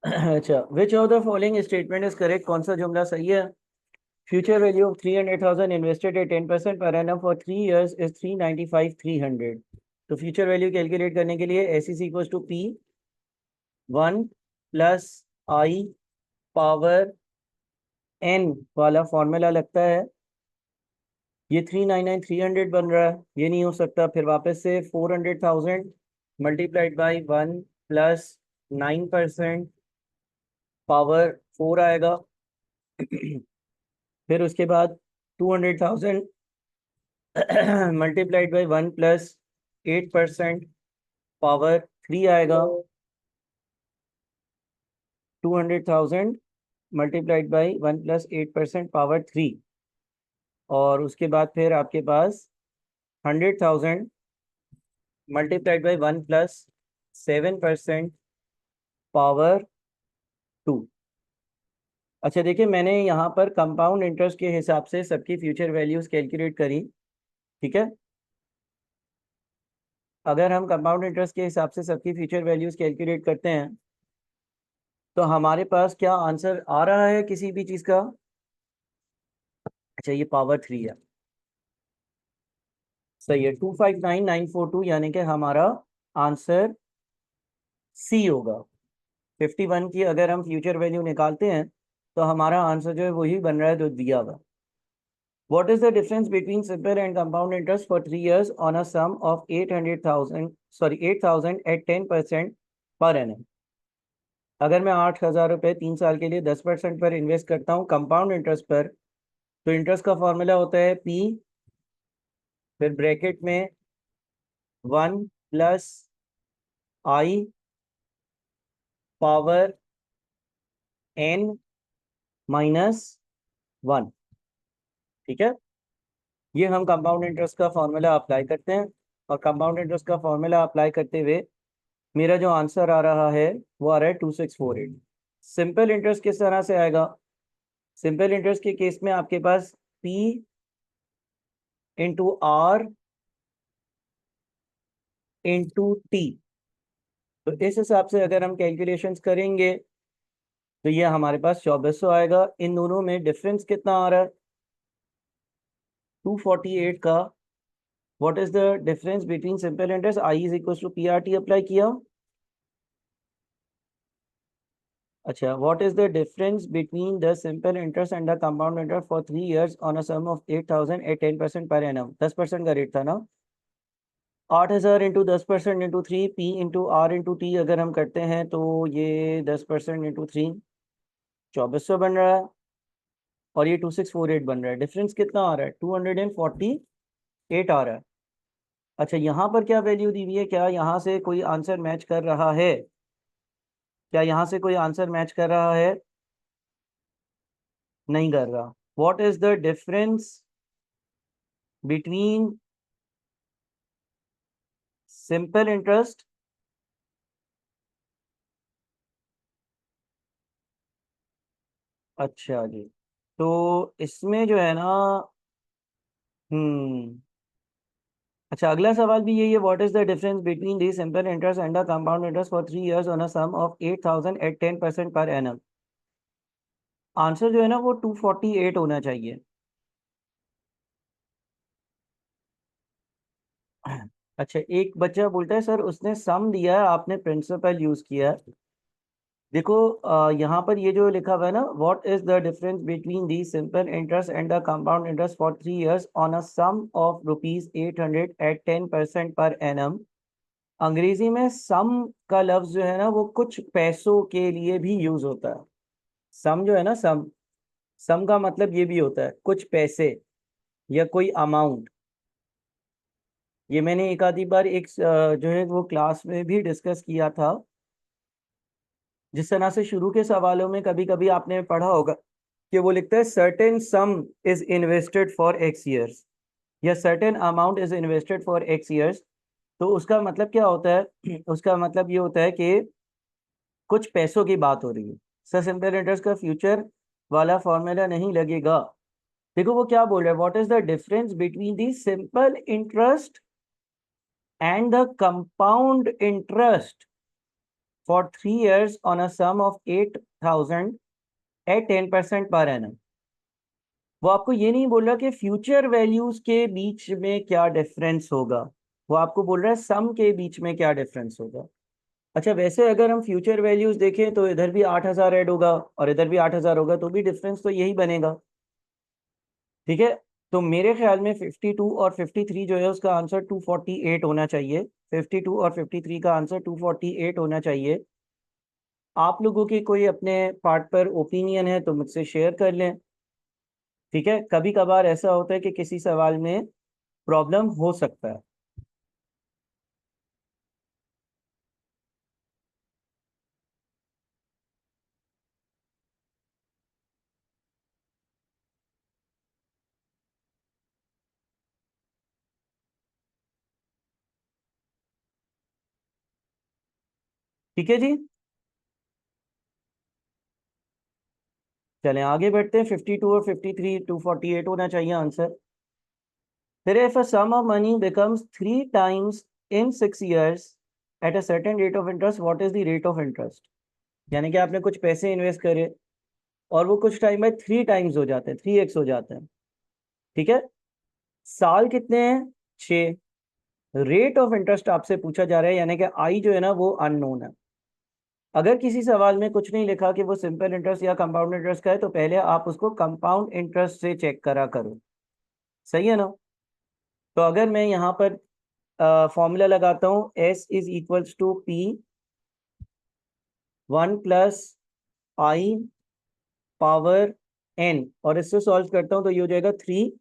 अच्छा, which of the following statement is correct? कौन सा जुमला सही है? Future value of 300,000 invested at 10% per annum for 3 years is 395,300। तो फ्यूचर वैल्यू कैलकुलेट करने के लिए S is equal to P 1 + i power n वाला फॉर्मूला लगता है। ये 399,300 बन रहा है, ये नहीं हो सकता। फिर वापस से 400,000 मल्टीप्लाइड बाई 1 + 9% पावर 4 आएगा। फिर उसके बाद 200,000 मल्टीप्लाइड बाई 1 + 8% पावर 3 आएगा। 200,000 मल्टीप्लाइड बाई 1 + 8% पावर 3। और उसके बाद फिर आपके पास 100,000 मल्टीप्लाइड बाई 1 + 7% पावर 2। अच्छा देखिए, मैंने यहाँ पर कंपाउंड इंटरेस्ट के हिसाब से सबकी फ्यूचर वैल्यूज कैलकुलेट करी। ठीक है, अगर हम कंपाउंड इंटरेस्ट के हिसाब से सबकी फ्यूचर वैल्यूज कैलकुलेट करते हैं तो हमारे पास क्या आंसर आ रहा है किसी भी चीज़ का? अच्छा, ये पावर 3 है, सही है। 259,942 यानी कि हमारा आंसर सी होगा। 51 की अगर हम फ्यूचर वैल्यू निकालते हैं तो हमारा आंसर जो है वही बन रहा है जो दिया हुआ। What is the difference between simple and compound interest for 3 years on a sum of 8,000 at 10% per annum? अगर मैं 8,000 रुपये 3 साल के लिए 10% पर इन्वेस्ट करता हूँ कंपाउंड इंटरेस्ट पर, तो इंटरेस्ट का फॉर्मूला होता है पी, फिर ब्रैकेट में 1 + i पावर n - 1। ठीक है, ये हम कंपाउंड इंटरेस्ट का फॉर्मूला अप्लाई करते हैं। और कंपाउंड इंटरेस्ट का फॉर्मूला अप्लाई करते हुए मेरा जो आंसर आ रहा है वो आ रहा है 2648। सिंपल इंटरेस्ट किस तरह से आएगा? सिंपल इंटरेस्ट के केस में आपके पास P into R into T। तो इस हिसाब से अगर हम कैलकुलेशंस करेंगे तो ये हमारे पास 2400 आएगा। इन दोनों में डिफरेंस कितना आ रहा है? 248 का। What is the difference between simple interest? I is equal to PRT apply किया। अच्छा, what is the difference between the simple interest and the compound interest for 3 years on a sum of 8,000 at 10% per annum? 10% का rate था ना। 8,000 into 10% into 3 P into R into T अगर हम करते हैं तो ये 10% इंटू 3 2400 बन रहा है और ये 2648 बन रहा है। डिफरेंस कितना आ रहा है? 248 आ रहा है। अच्छा, यहाँ पर क्या वैल्यू दी हुई है? क्या यहाँ से कोई आंसर मैच कर रहा है? क्या यहाँ से कोई आंसर मैच कर रहा है? नहीं कर रहा। What is the difference between simple interest अच्छा जी, तो इसमें जो है ना, हम्म, अच्छा अगला सवाल भी यही है। What is the difference between the simple interest and the compound interest for 3 years on a sum of 8,000 at 10% per annum? Answer जो है ना वो 248 होना चाहिए। अच्छा, एक बच्चा बोलता है सर उसने सम दिया है, आपने प्रिंसिपल यूज किया है। देखो यहाँ पर ये जो लिखा हुआ है ना, what is the difference between the simple interest and the compound interest for 3 years on a sum of ₹800 at 10% per annum. अंग्रेजी में सम का लफ्ज जो है ना वो कुछ पैसों के लिए भी यूज होता है। सम जो है ना, सम सम का मतलब ये भी होता है कुछ पैसे या कोई अमाउंट। ये मैंने एक आधी बार एक जो है वो क्लास में भी डिस्कस किया था। जिस तरह से शुरू के सवालों में कभी कभी आपने पढ़ा होगा कि वो लिखता है certain sum is invested for X years या certain amount is invested for X years. तो उसका मतलब क्या होता है? उसका मतलब ये होता है कि कुछ पैसों की बात हो रही है। सर सिंपल इंटरेस्ट का फ्यूचर वाला फॉर्मूला नहीं लगेगा। देखो वो क्या बोल रहा है, what is the difference between the simple interest and the compound interest for 3 years on a sum of 8,000 at 10% per annum. वो आपको ये नहीं बोल रहा कि फ्यूचर वैल्यूज के बीच में क्या डिफरेंस होगा, वो आपको बोल रहा है सम के बीच में क्या डिफरेंस होगा। अच्छा, वैसे अगर हम फ्यूचर वैल्यूज देखें तो इधर भी 8,000 ऐड होगा और इधर भी 8,000 होगा, तो भी डिफरेंस तो यही बनेगा। ठीक है, तो मेरे ख्याल में 52 और 53 जो है उसका आंसर 248 होना चाहिए। 52 और 53 का आंसर 248 होना चाहिए। आप लोगों की कोई अपने पार्ट पर ओपिनियन है तो मुझसे शेयर कर लें। ठीक है, कभी कभार ऐसा होता है कि किसी सवाल में प्रॉब्लम हो सकता है। ठीक है जी, चलें आगे बढ़ते हैं। 52 और 53, 248 होना चाहिए आंसर। फिर if a sum of money becomes 3 times in 6 years at a certain rate of interest, what is the rate of interest? यानी कि आपने कुछ पैसे इन्वेस्ट करे और वो कुछ टाइम में 3 टाइम्स हो जाते हैं, 3x हो जाते हैं। ठीक है, साल कितने हैं? 6। रेट ऑफ इंटरेस्ट आपसे पूछा जा रहा है, यानी कि आई जो है ना वो अननोन है। अगर किसी सवाल में कुछ नहीं लिखा कि वो सिंपल इंटरेस्ट या कंपाउंड इंटरेस्ट का है, तो पहले आप उसको कंपाउंड इंटरेस्ट से चेक करा करो। सही है ना? तो अगर मैं यहाँ पर फॉर्मूला लगाता हूँ, S is equals to P 1 + i power n, और इससे सॉल्व करता हूँ तो ये हो जाएगा 3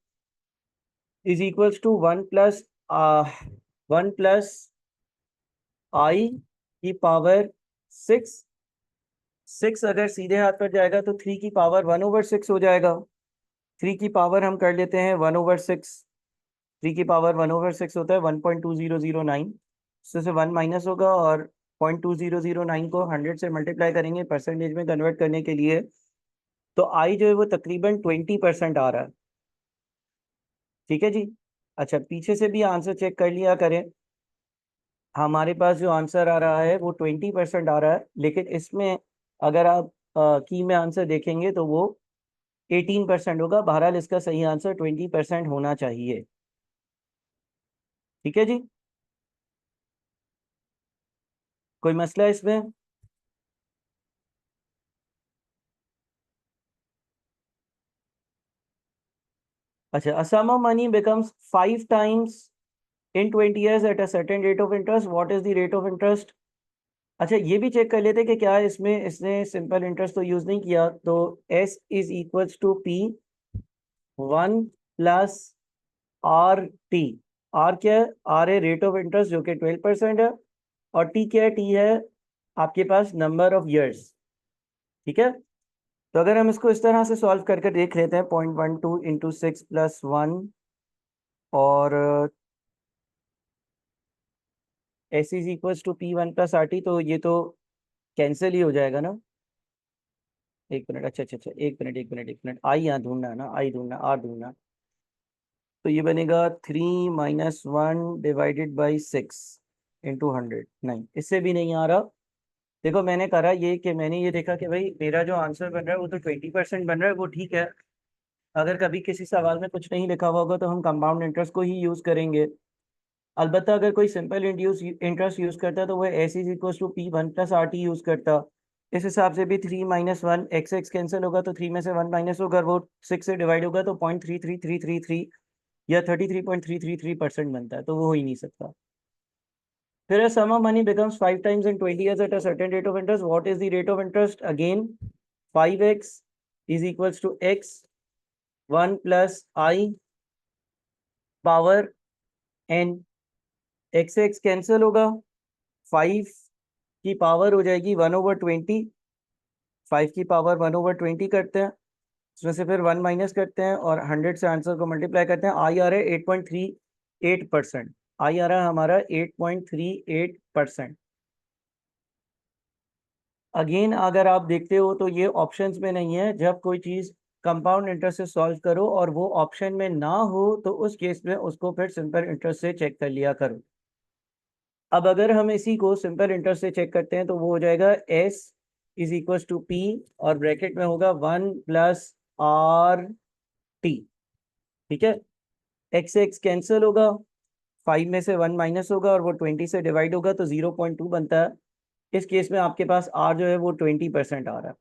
इज इक्वल्स टू 1 + i की पावर 6। 6 अगर सीधे हाथ पर जाएगा तो 3 की पावर 1/6 हो जाएगा। 3 की पावर हम कर लेते हैं 1/6। 3 की पावर 1/6 होता है 1.2009। उससे 1 माइनस होगा और 0.2009 को 100 से मल्टीप्लाई करेंगे परसेंटेज में कन्वर्ट करने के लिए, तो आई जो है वो तकरीबन 20% आ रहा है। ठीक है जी। अच्छा, पीछे से भी आंसर चेक कर लिया करें। हमारे पास जो आंसर आ रहा है वो 20% आ रहा है, लेकिन इसमें अगर आप की में आंसर देखेंगे तो वो 18% होगा। बहरहाल इसका सही आंसर 20% होना चाहिए। ठीक है जी, कोई मसला है इसमें? अच्छा, a sum of money becomes 5 times in 20 years at a certain rate of interest, what is the rate of interest? अच्छा, ये भी चेक कर लेते हैं कि क्या इसमें इसने सिंपल इंटरेस्ट तो यूज नहीं किया। तो s is equals to p 1 + r t। r क्या है? r है रेट ऑफ इंटरेस्ट जो कि 12% है, और t क्या है? t है आपके पास नंबर ऑफ ईयर्स। ठीक है, तो अगर हम इसको इस तरह से सॉल्व करके देख लेते हैं, 0.12 इंटू 6 + 1 और S is equals to P1 + RT, तो ये तो कैंसिल ही हो जाएगा ना। एक मिनट, अच्छा अच्छा अच्छा, एक मिनट, आई यहाँ ढूंढना है ना, आई ढूंढना, आर ढूंढना। तो ये बनेगा 3 - 1 / 6 इंटू 100। नहीं, इससे भी नहीं आ रहा। देखो, मैंने करा ये कि मैंने ये देखा कि भाई मेरा जो आंसर बन रहा है वो तो 20% बन रहा है, वो ठीक है। अगर कभी किसी सवाल में कुछ नहीं लिखा हुआ होगा तो हम कंपाउंड इंटरेस्ट को ही यूज करेंगे। अलबत्ता अगर कोई सिंपल इंटरेस्ट यूज करता है तो वह S is equal to P1 + RT use करता। इस हिसाब से भी 3 - 1 x कैंसिल होगा, तो 3 में से 1 माइनस होगा, वो 6 से डिवाइड होगा तो 0.33333 या 33.333% बनता है, तो वो हो ही नहीं सकता। फिर a sum of money becomes 5 times in 20 years at a certain rate of interest, what is the rate of interest? Again 5x is equals to x 1 + i power n। x cancel होगा, 5 की power हो जाएगी 1/20। 5 की power 1/20 करते हैं, उसमें से फिर 1 माइनस करते हैं और 100 से आंसर को मल्टीप्लाई करते हैं। आई आ रहा है 8.38%। आई आ रहा है हमारा 8.38%। अगेन अगर आप देखते हो तो ये ऑप्शंस में नहीं है। जब कोई चीज़ कंपाउंड इंटरेस्ट से सॉल्व करो और वो ऑप्शन में ना हो तो उस केस में उसको फिर सिंपल इंटरेस्ट से चेक कर लिया करो। अब अगर हम इसी को सिंपल इंटरेस्ट से चेक करते हैं तो वो हो जाएगा S is equal to P और ब्रैकेट में होगा 1 प्लस RT। ठीक है, x से x कैंसिल होगा, 5 में से 1 माइनस होगा और वो 20 से डिवाइड होगा तो 0.2 बनता है। इस केस में आपके पास R जो है वो 20% आ रहा है।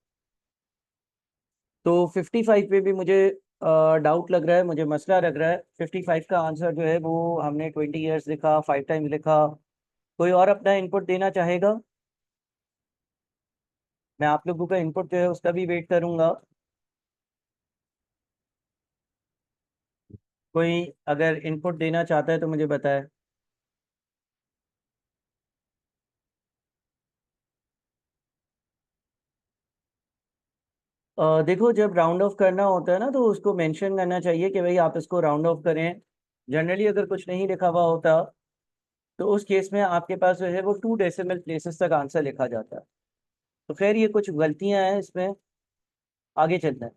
तो 55 पे भी मुझे डाउट लग रहा है, मुझे मसला लग रहा है। 55 का आंसर जो है वो हमने 20 ईयर्स लिखा, 5 टाइम लिखा। कोई और अपना इनपुट देना चाहेगा? मैं आप लोगों का इनपुट जो है उसका भी वेट करूंगा। कोई अगर इनपुट देना चाहता है तो मुझे बताए। देखो, जब राउंड ऑफ करना होता है ना तो उसको मेंशन करना चाहिए कि भाई आप इसको राउंड ऑफ करें। जनरली अगर कुछ नहीं लिखा हुआ होता तो उस केस में आपके पास जो है वो 2 डेसिमल प्लेसेस तक आंसर लिखा जाता है। तो खैर ये कुछ गलतियां हैं इसमें, आगे चलते हैं।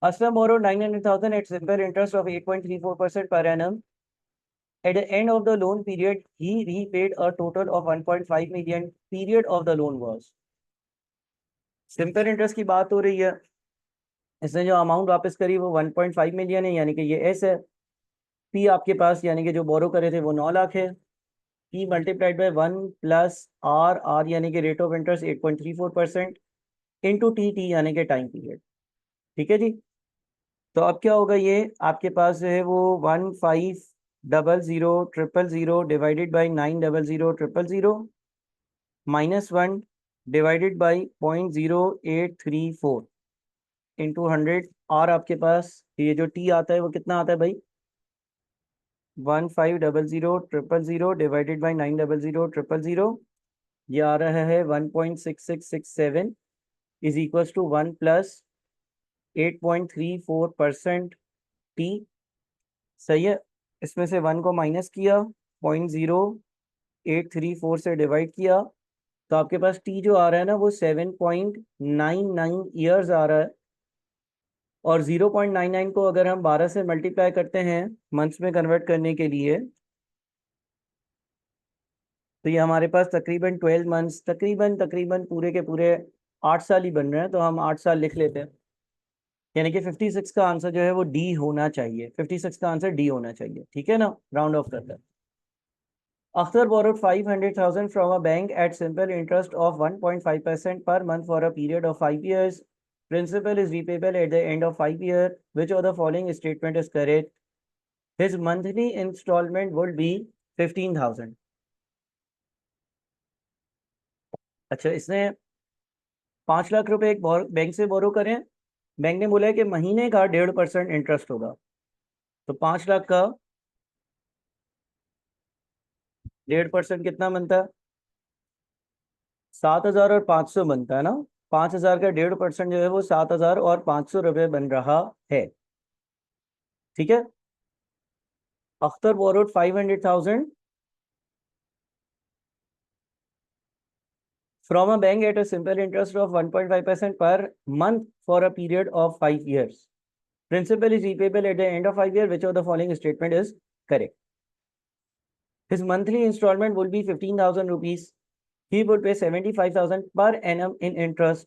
Aslam borrowed 900,000 at simple interest of 8.34% per annum. At the end of the loan period, he repaid a total of 1.5 million. Period of the loan was. Simple interest की बात हो रही है। इसने जो अमाउंट वापस करी वो 1.5 मिलियन है, यानी कि ये एस है। पी आपके पास यानी कि जो बोरो करे थे वो 9 लाख है। P multiplied by 1 plus R, R यानी कि rate of interest 8.34% into T, T यानी कि टाइम पीरियड। ठीक है जी। तो अब क्या होगा, ये आपके पास जो है वो 1500,000 divided by 900,000 -1 divided by 0.0834 into 100। और आपके पास ये जो टी आता है वो कितना आता है भाई? 1500,000 डिवाइडेड बाई 900,000। ये आ रहा है 1.6667 is equals to 1 plus 8.34% T. सही है। इसमें से 1 को माइनस किया, 0.0834 से डिवाइड किया, तो आपके पास टी जो आ रहा है ना वो 7.99 ईयर्स आ रहा है। और 0.99 को अगर हम 12 से मल्टीप्लाई करते हैं मंथ्स में कन्वर्ट करने के लिए, तो ये हमारे पास तकरीबन 12 मंथ्स, तकरीबन तकरीबन पूरे के पूरे 8 साल ही बन रहे हैं। तो हम 8 साल लिख लेते हैं, यानी कि 56 का आंसर जो है वो डी होना चाहिए। 56 का आंसर डी होना चाहिए। ठीक है ना, राउंड ऑफ करते हैं। Akhtar borrowed 500,000 from a bank at simple interest of 1.5% per month for a period of 5 years. Principal is repayable at the end of 5 years. Which of the following statement is correct? His monthly installment would be 15,000. अच्छा, इसने 5 लाख रुपए एक bank से बोरो करें। Bank ने बोला है कि महीने का 1.5% इंटरेस्ट होगा। तो 5 लाख का 1.5% कितना बनता है? 7,000 और 500 बनता है ना। 5,000 का 1.5% जो है वो 7,500 रुपये बन रहा है। ठीक है। Akhtar borrowed 500,000 from a bank at a simple interest of 1.5% per month for a period of 5 years. Principal is repayable at the end of 5 years. Which of the following statement is correct? His monthly installment will be 15,000 rupees. He would pay 75,000 per annum in interest.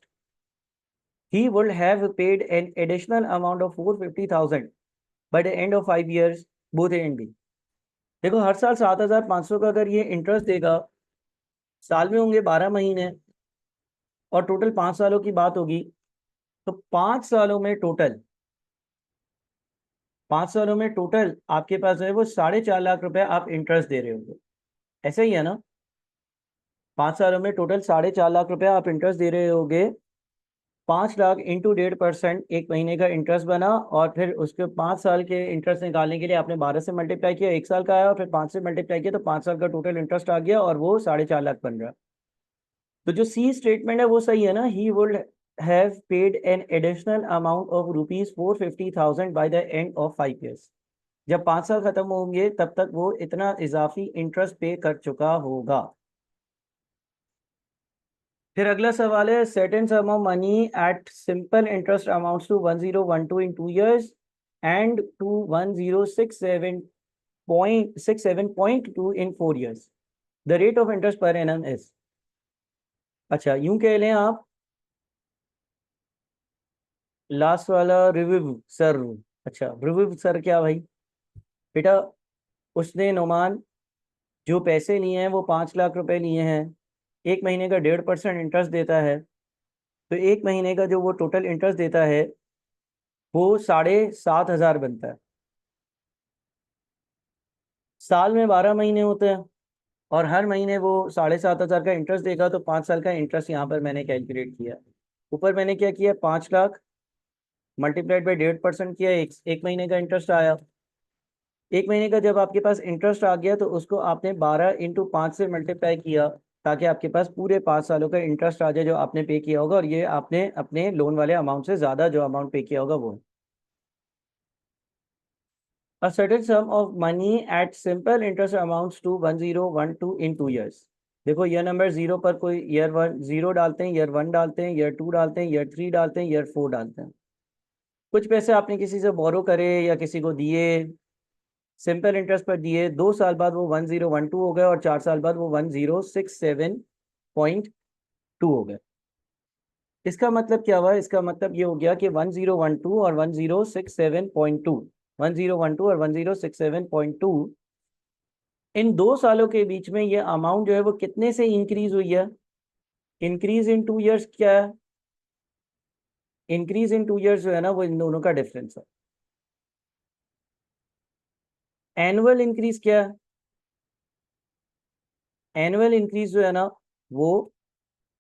He would have paid an additional amount of 450,000 by the end of 5 years. Both A and B. देखो, हर साल 7,500 का अगर ये interest देगा, साल में होंगे 12 महीने और टोटल 5 सालों की बात होगी, तो 5 सालों में टोटल 5 सालों में आपके पास है वो 4.5 लाख रुपए आप इंटरेस्ट दे रहे होंगे। ऐसा ही है ना। 5 सालों में टोटल 4.5 लाख रुपए आप इंटरेस्ट दे रहे होगे। 5 लाख इंटू 1.5% एक महीने का इंटरेस्ट बना, और फिर उसके 5 साल के इंटरेस्ट निकालने के लिए आपने 12 से मल्टीप्लाई किया, 1 साल का आया, और फिर 5 से मल्टीप्लाई किया तो 5 साल का टोटल इंटरेस्ट आ गया और वो 4.5 लाख बन रहा है। तो जो सी स्टेटमेंट है वो सही है ना। He would have paid an additional amount of ₹450,000 by the end of 5 years। जब 5 साल खत्म होंगे तब तक वो इतना इजाफी इंटरेस्ट पे कर चुका होगा। फिर अगला सवाल है, certain sum of money at simple interest amounts to 1012 in 2 years and to 1067.2 in 4 years। The rate of interest per annum is, अच्छा यूं कह लें आप, लास्ट वाला रिविव सर, अच्छा रिविव सर क्या भाई बेटा, उसने नोमान जो पैसे लिए हैं वो 5 लाख रुपए लिए हैं, 1 महीने का 1.5% इंटरेस्ट देता है, तो 1 महीने का जो वो टोटल इंटरेस्ट देता है वो 7,500 बनता है। साल में 12 महीने होते हैं और हर महीने वो 7,500 का इंटरेस्ट देगा, तो 5 साल का इंटरेस्ट यहाँ पर मैंने कैलकुलेट किया। ऊपर मैंने क्या किया, 5 लाख मल्टीप्लाइड बाई 1.5% किया, एक महीने का इंटरेस्ट आया। 1 महीने का जब आपके पास इंटरेस्ट आ गया तो उसको आपने 12 × 5 से मल्टीप्लाई किया, ताकि आपके पास पूरे 5 सालों का इंटरेस्ट आ जाए जो आपने पे किया होगा, और ये आपने अपने लोन वाले अमाउंट से ज़्यादा जो अमाउंट पे किया होगा वो। A certain sum of money at simple interest amounts to 1012 in 2 years। देखो ईयर नंबर 0 पर कोई ईयर 1 0 डालते हैं, ईयर 1 डालते हैं, ईयर 2 डालते हैं, ईयर 3 डालते हैं, ईयर 4 डालते हैं। कुछ पैसे आपने किसी से बोरो करे या किसी को दिए, सिंपल इंटरेस्ट पर दिए, 2 साल बाद वो 1012 हो गए और 4 साल बाद वो 1067.2 हो गए। इसका मतलब क्या हुआ, इसका मतलब ये हो गया कि 1012 और 1067.2, 1012 और 1067.2, इन 2 सालों के बीच में ये अमाउंट जो है वो कितने से इंक्रीज हुई है। इंक्रीज इन 2 इयर्स क्या है, इंक्रीज इन 2 इयर्स जो है ना वो इन दोनों का डिफरेंस है। एनुअल इंक्रीज क्या है, एनुअल इंक्रीज जो है ना वो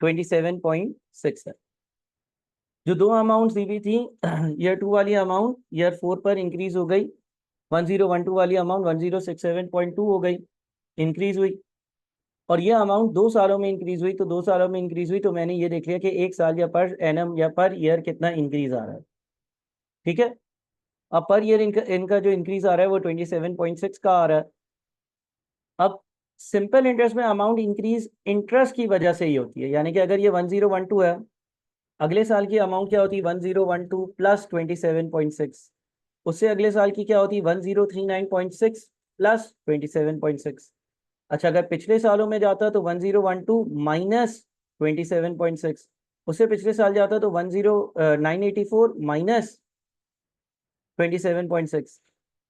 27.6 है। जो दो अमाउंट दी हुई थी, ईयर 2 वाली अमाउंट ईयर 4 पर इंक्रीज हो गई, 1012 वाली अमाउंट 1067.2 हो गई, इंक्रीज हुई। और ये अमाउंट 2 सालों में इंक्रीज हुई, तो 2 सालों में इंक्रीज हुई तो मैंने ये देख लिया कि एक साल या पर एनम या पर ईयर कितना इंक्रीज आ रहा है। ठीक है, अब पर ईयर इनका जो इंक्रीज आ रहा है वो 27.6 का आ रहा है। अब सिंपल इंटरेस्ट में अमाउंट इंक्रीज इंटरेस्ट की वजह से ही होती है, यानी कि अगर ये 1012 है, अगले साल की अमाउंट क्या होती है 1012 प्लस 27.6, उससे अगले साल की क्या होती है 1039.6 प्लस 27.6। अच्छा अगर पिछले सालों में जाता तो 1012 माइनस 27.6, उससे पिछले साल जाता तो 984 माइनस 27.6।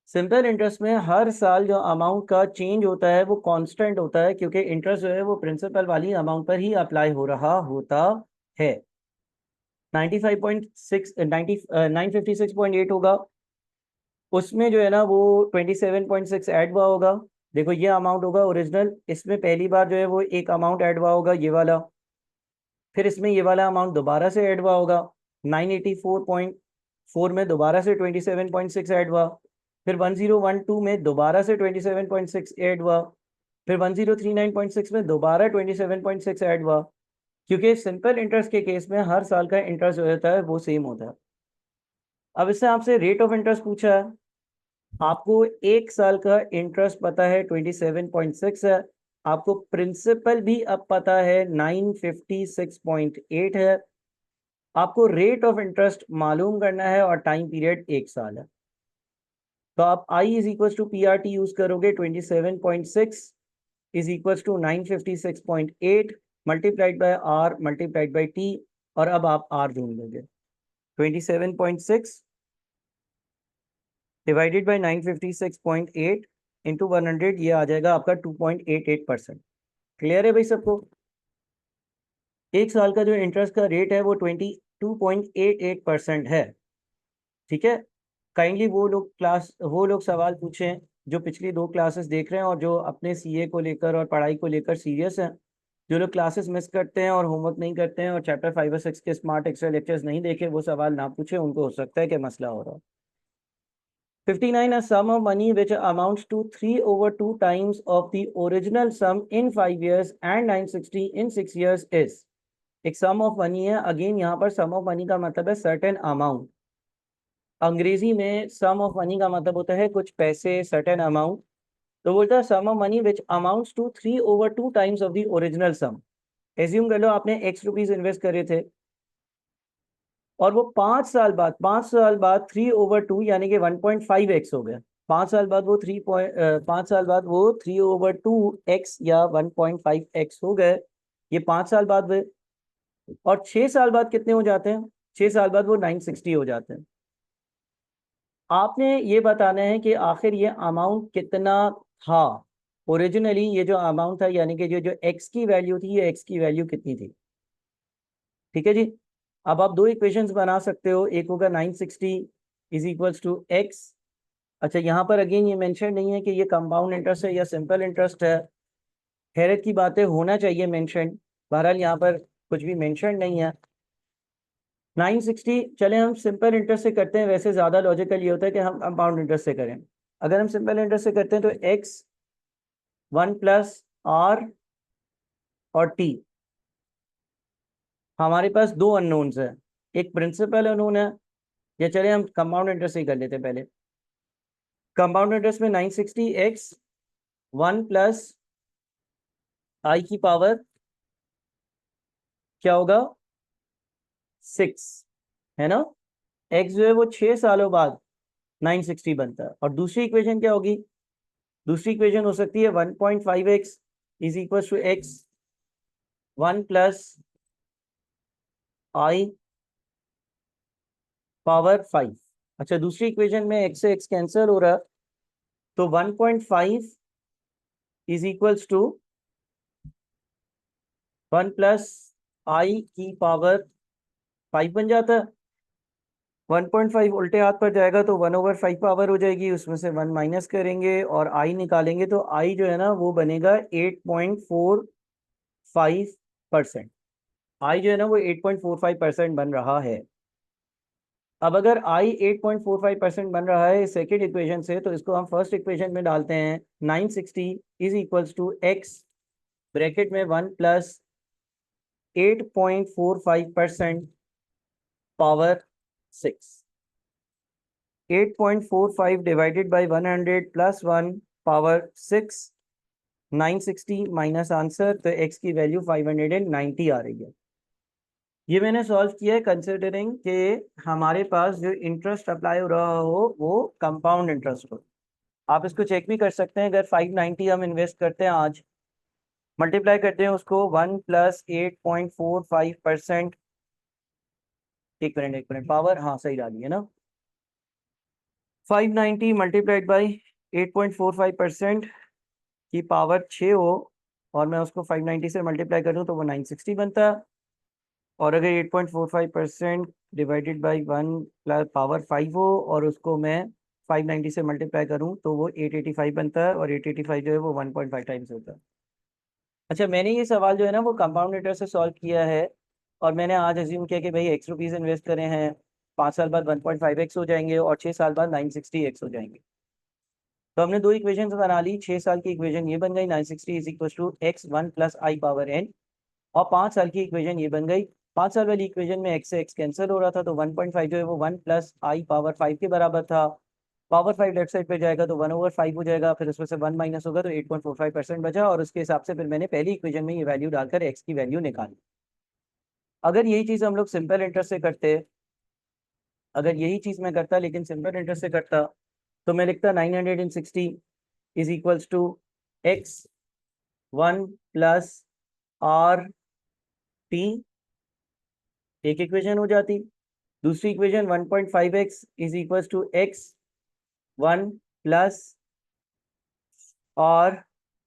सिंपल इंटरेस्ट में हर साल जो अमाउंट का चेंज होता है वो कांस्टेंट होता है, क्योंकि इंटरेस्ट जो है वो प्रिंसिपल वाली अमाउंट पर ही अप्लाई हो रहा होता है। 95.6 956.8 होगा, उसमें जो है ना वो 27.6 ऐड हुआ होगा। देखो ये अमाउंट होगा ओरिजिनल, इसमें पहली बार जो है वो एक अमाउंट ऐड हुआ होगा ये वाला, फिर इसमें ये वाला अमाउंट दोबारा से ऐड हुआ होगा, 984.4 में दोबारा से 27.6 ऐड हुआ, फिर 1012 में दोबारा से 27.6 ऐड हुआ, फिर 1039.6 में दोबारा 27.6 ऐड हुआ। क्योंकि सिंपल इंटरेस्ट के केस में हर साल का इंटरेस्ट जो होता है वो सेम होता है। अब इससे आपसे रेट ऑफ इंटरेस्ट पूछा है, आपको एक साल का इंटरेस्ट पता है 27.6 है, आपको प्रिंसिपल भी अब पता है 956.8 है, आपको रेट ऑफ इंटरेस्ट मालूम करना है और टाइम पीरियड 1 साल है। तो आप I is equal to P R T use करोगे, 27.6 is equal to 956.8 multiplied by R multiplied by T, और अब आप आर ढूंढ लोगे। 27.6 डिवाइडेड बाई 956.8 इंटू 100, ये आ जाएगा आपका 2.88%। क्लियर है भाई सबको। एक साल का जो इंटरेस्ट का रेट है वो 22.88% है। ठीक है, काइंडली वो लोग सवाल पूछें जो पिछली 2 क्लासेस देख रहे हैं और जो अपने सीए को लेकर और पढ़ाई को लेकर सीरियस हैं। जो लोग क्लासेस मिस करते हैं और होमवर्क नहीं करते हैं और चैप्टर 5 और 6 के स्मार्ट एक्स्ट्रा लेक्चर्स नहीं देखे, वो सवाल ना पूछे, उनको हो सकता है कि मसला हो रहा हो। 59, a sum of money which amounts to 3/2 times of the original sum in 5 years and 960 in 6 years is। एक sum of money है, अगेन यहाँ पर sum of money का मतलब है certain amount। अंग्रेजी में sum of money का मतलब होता है कुछ पैसे, certain amount। तो बोलता है sum of money which amounts to 3/2 times of the original sum। Assume कर लो आपने x रुपीज इन्वेस्ट करे थे और वो 5 साल बाद 3/2 यानी कि 1.5x हो गया। 5 साल बाद वो 3/2x या 1.5x हो गए। ये 5 साल बाद हुए। और 6 साल बाद कितने हो जाते हैं? 6 साल बाद वो 960 हो जाते हैं। आपने ये बताना है कि आखिर ये अमाउंट कितना था। ओरिजिनली ये जो अमाउंट था, यानी कि जो जो x की वैल्यू थी, ये x की वैल्यू कितनी थी। ठीक है जी। अब आप दो इक्वेशंस बना सकते हो। एक होगा 960 इज इक्वल्स टू x। अच्छा, यहाँ पर अगेन ये मेंशन नहीं है कि ये कंपाउंड इंटरेस्ट है या सिंपल इंटरेस्ट है। हैरत की बातें होना चाहिए मेंशन। बहरहाल यहाँ पर कुछ भी मेंशन नहीं है। 960, चले हम सिंपल इंटरेस्ट से करते हैं। वैसे ज़्यादा लॉजिकल ये होता है कि हम कंपाउंड इंटरेस्ट से करें। अगर हम सिंपल इंटरेस्ट से करते हैं तो x 1 + r और t, हमारे पास दो अननोन्स है। एक प्रिंसिपल अननोन है, या चले हम कंपाउंड इंटरेस्ट से ही कर लेते हैं पहले। कंपाउंड इंटरेस्ट में 960x 1 + i की पावर क्या होगा, 6, है ना। x जो है वो 6 सालों बाद 960 बनता है। और दूसरी इक्वेशन क्या होगी? दूसरी इक्वेशन हो सकती है 1.5x is equal to x 1 + i power 5। अच्छा, दूसरी इक्वेशन में x से x कैंसिल हो रहा है, तो 1.5 इज इक्वल्स टू 1 + i की पावर 5 बन जाता है। 1.5 उल्टे हाथ पर जाएगा तो 1/5 पावर हो जाएगी, उसमें से 1 माइनस करेंगे और i निकालेंगे तो i जो है ना वो बनेगा 8.45%। i जो है ना वो 8.45% बन रहा है। अब अगर i 8.45% बन रहा है सेकेंड इक्वेशन से, तो इसको हम फर्स्ट इक्वेशन में डालते हैं। 960 is equals to x bracket में 1 + 8.45% power 6। 8.45 divided by 100 + 1 power 6। 960 minus answer, तो x की वैल्यू 590 आ रही है। ये मैंने सॉल्व किया है कंसिडरिंग कि हमारे पास जो इंटरेस्ट अप्लाई हो रहा हो वो कंपाउंड इंटरेस्ट हो। आप इसको चेक भी कर सकते हैं। अगर 590 हम इन्वेस्ट करते हैं आज, मल्टीप्लाई करते हैं उसको 1 + 8.45%। एक मिनट पावर, हाँ सही डाली है ना। 590 मल्टीप्लाइड बाई 8.45% की पावर 6 हो, और मैं उसको 590 से मल्टीप्लाई करूँ तो वो 960 बनता है। और अगर 8.45% डिवाइडेड बाई 1 + पावर 5 हो और उसको मैं 590 से मल्टीप्लाई करूँ तो वो 885 बनता है। और 885 जो है वो 1.5 टाइम्स होता है। अच्छा, मैंने ये सवाल जो है ना वो कंपाउंड इंटरेस्ट से सॉल्व किया है। और मैंने आज अज्यूम किया कि भाई x रुपीज़ इन्वेस्ट करे हैं, 5 साल बाद 1.5x हो जाएंगे और 6 साल बाद 960x हो जाएंगे। तो हमने दो इक्वेशन बना ली। 6 साल की इक्वेशन ये बन गई 960 is equal to x 1 + i power n। और 5 साल की इक्वेशन ये बन गई। 5 साल वाली इक्वेशन में x से x कैंसिल हो रहा था, तो 1.5 जो है वो 1 + i पावर 5 के बराबर था। पावर 5 लेफ्ट साइड पे जाएगा तो 1/5 हो जाएगा, फिर उसमें से 1 माइनस होगा तो 8.45% बचा। और उसके हिसाब से फिर मैंने पहली इक्वेशन में ये वैल्यू डालकर x की वैल्यू निकाली। अगर यही चीज़ हम लोग सिंपल इंटरेस्ट से करते, अगर यही चीज़ मैं करता लेकिन सिंपल इंटरेस्ट से करता, तो मैं लिखता 960 is equals to x 1 + r t। एक इक्वेशन हो जाती। दूसरी equation 1.5x is equals to x 1 + r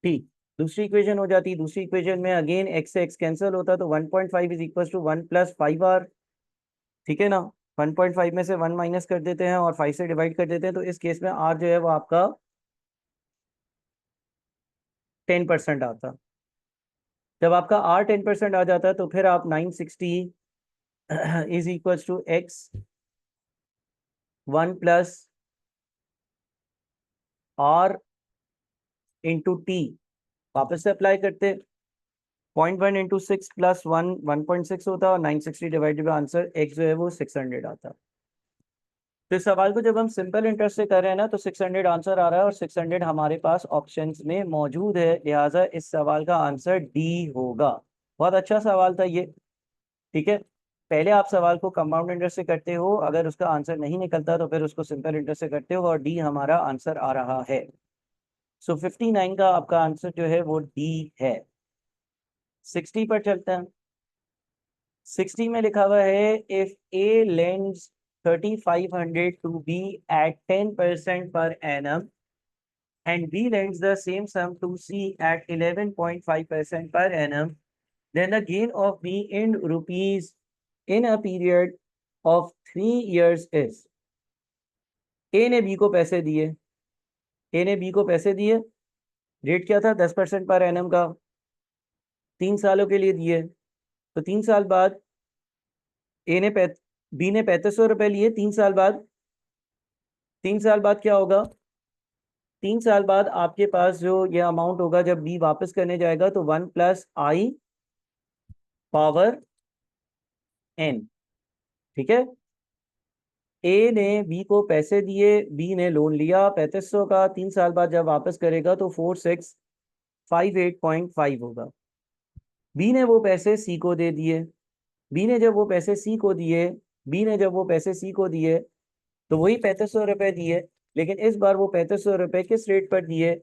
t। दूसरी इक्वेशन हो जाती। दूसरी इक्वेशन में अगेन x से x कैंसिल होता, तो 1.5 इज इक्वल्स टू 1 + 5r। ठीक है ना। 1.5 में से 1 माइनस कर देते हैं और 5 से डिवाइड कर देते हैं, तो इस केस में r जो है वो आपका 10% आता। जब आपका r 10% आ जाता है तो फिर आप 960 is equals to x 1 + r into T वापस से अप्लाई करते। 0.1 इंटू 6 + 1 1.6 होता है, और 960 डिवाइडेड बाई आंसर x जो है वो 600 आता है। तो इस सवाल को जब हम सिंपल इंटरेस्ट से कर रहे हैं ना, तो 600 आंसर आ रहा है, और 600 हमारे पास ऑप्शंस में मौजूद है। लिहाजा इस सवाल का आंसर डी होगा। बहुत अच्छा सवाल था ये। ठीक है। पहले आप सवाल को कंपाउंड इंटरेस्ट से करते हो, अगर उसका आंसर नहीं निकलता तो फिर उसको सिंपल इंटरेस्ट से करते हो, और डी हमारा आंसर आ रहा है। सो 59 का आपका आंसर जो है वो डी है। 60 पर चलते हैं। 60 में लिखा हुआ है if A lends 3500 to B at 10% per annum and B lends the same sum to C at 11.5% per annum, then the gain of B in rupees in a period of 3 years is। A ने B को पैसे दिए, A ने B को पैसे दिए, rate क्या था 10% पर एनम का, 3 सालों के लिए दिए। तो 3 साल बाद A ने B ने 3500 रुपए लिए 3 साल बाद। 3 साल बाद क्या होगा, 3 साल बाद आपके पास जो ये अमाउंट होगा जब B वापस करने जाएगा तो 1+I पावर N। ठीक है, ए ने बी को पैसे दिए, बी ने लोन लिया 3500 का, 3 साल बाद जब वापस करेगा तो 4658.5 होगा। बी ने वो पैसे सी को दे दिए, बी ने जब वो पैसे सी को दिए, बी ने जब वो पैसे सी को दिए तो वही 3500 रुपए दिए, लेकिन इस बार वो 3500 रुपए किस रेट पर दिए,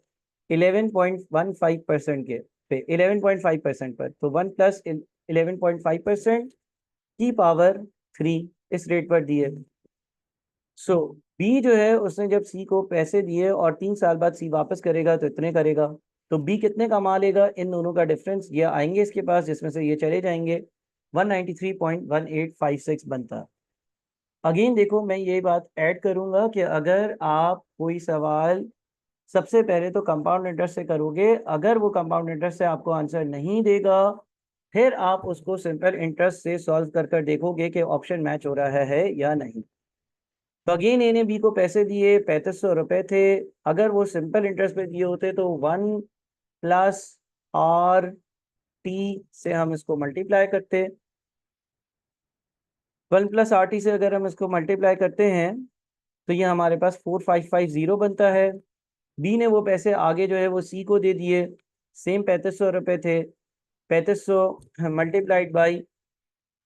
11.15% के पे, 11.5% पर। तो 1+11.5% की पावर 3 इस रेट पर दिए। सो बी जो है उसने जब सी को पैसे दिए और 3 साल बाद सी वापस करेगा तो इतने करेगा, तो बी कितने कमा लेगा, इन दोनों का डिफरेंस ये आएंगे इसके पास, जिसमें से ये चले जाएंगे, 193.1856 बनता है। अगेन देखो मैं ये बात ऐड करूंगा कि अगर आप कोई सवाल सबसे पहले तो कंपाउंड इंटरेस्ट से करोगे, अगर वो कंपाउंड इंटरेस्ट से आपको आंसर नहीं देगा फिर आप उसको सिंपल इंटरेस्ट से सॉल्व कर कर देखोगे कि ऑप्शन मैच हो रहा है या नहीं। तो अगेन ए ने बी को पैसे दिए, 3500 रुपए थे, अगर वो सिंपल इंटरेस्ट पे दिए होते तो 1+RT से हम इसको मल्टीप्लाई करते। 1+RT से अगर हम इसको मल्टीप्लाई करते हैं तो ये हमारे पास 4550 बनता है। बी ने वो पैसे आगे जो है वो सी को दे दिए, सेम 3500 रुपए थे, 3500 मल्टीप्लाइड बाई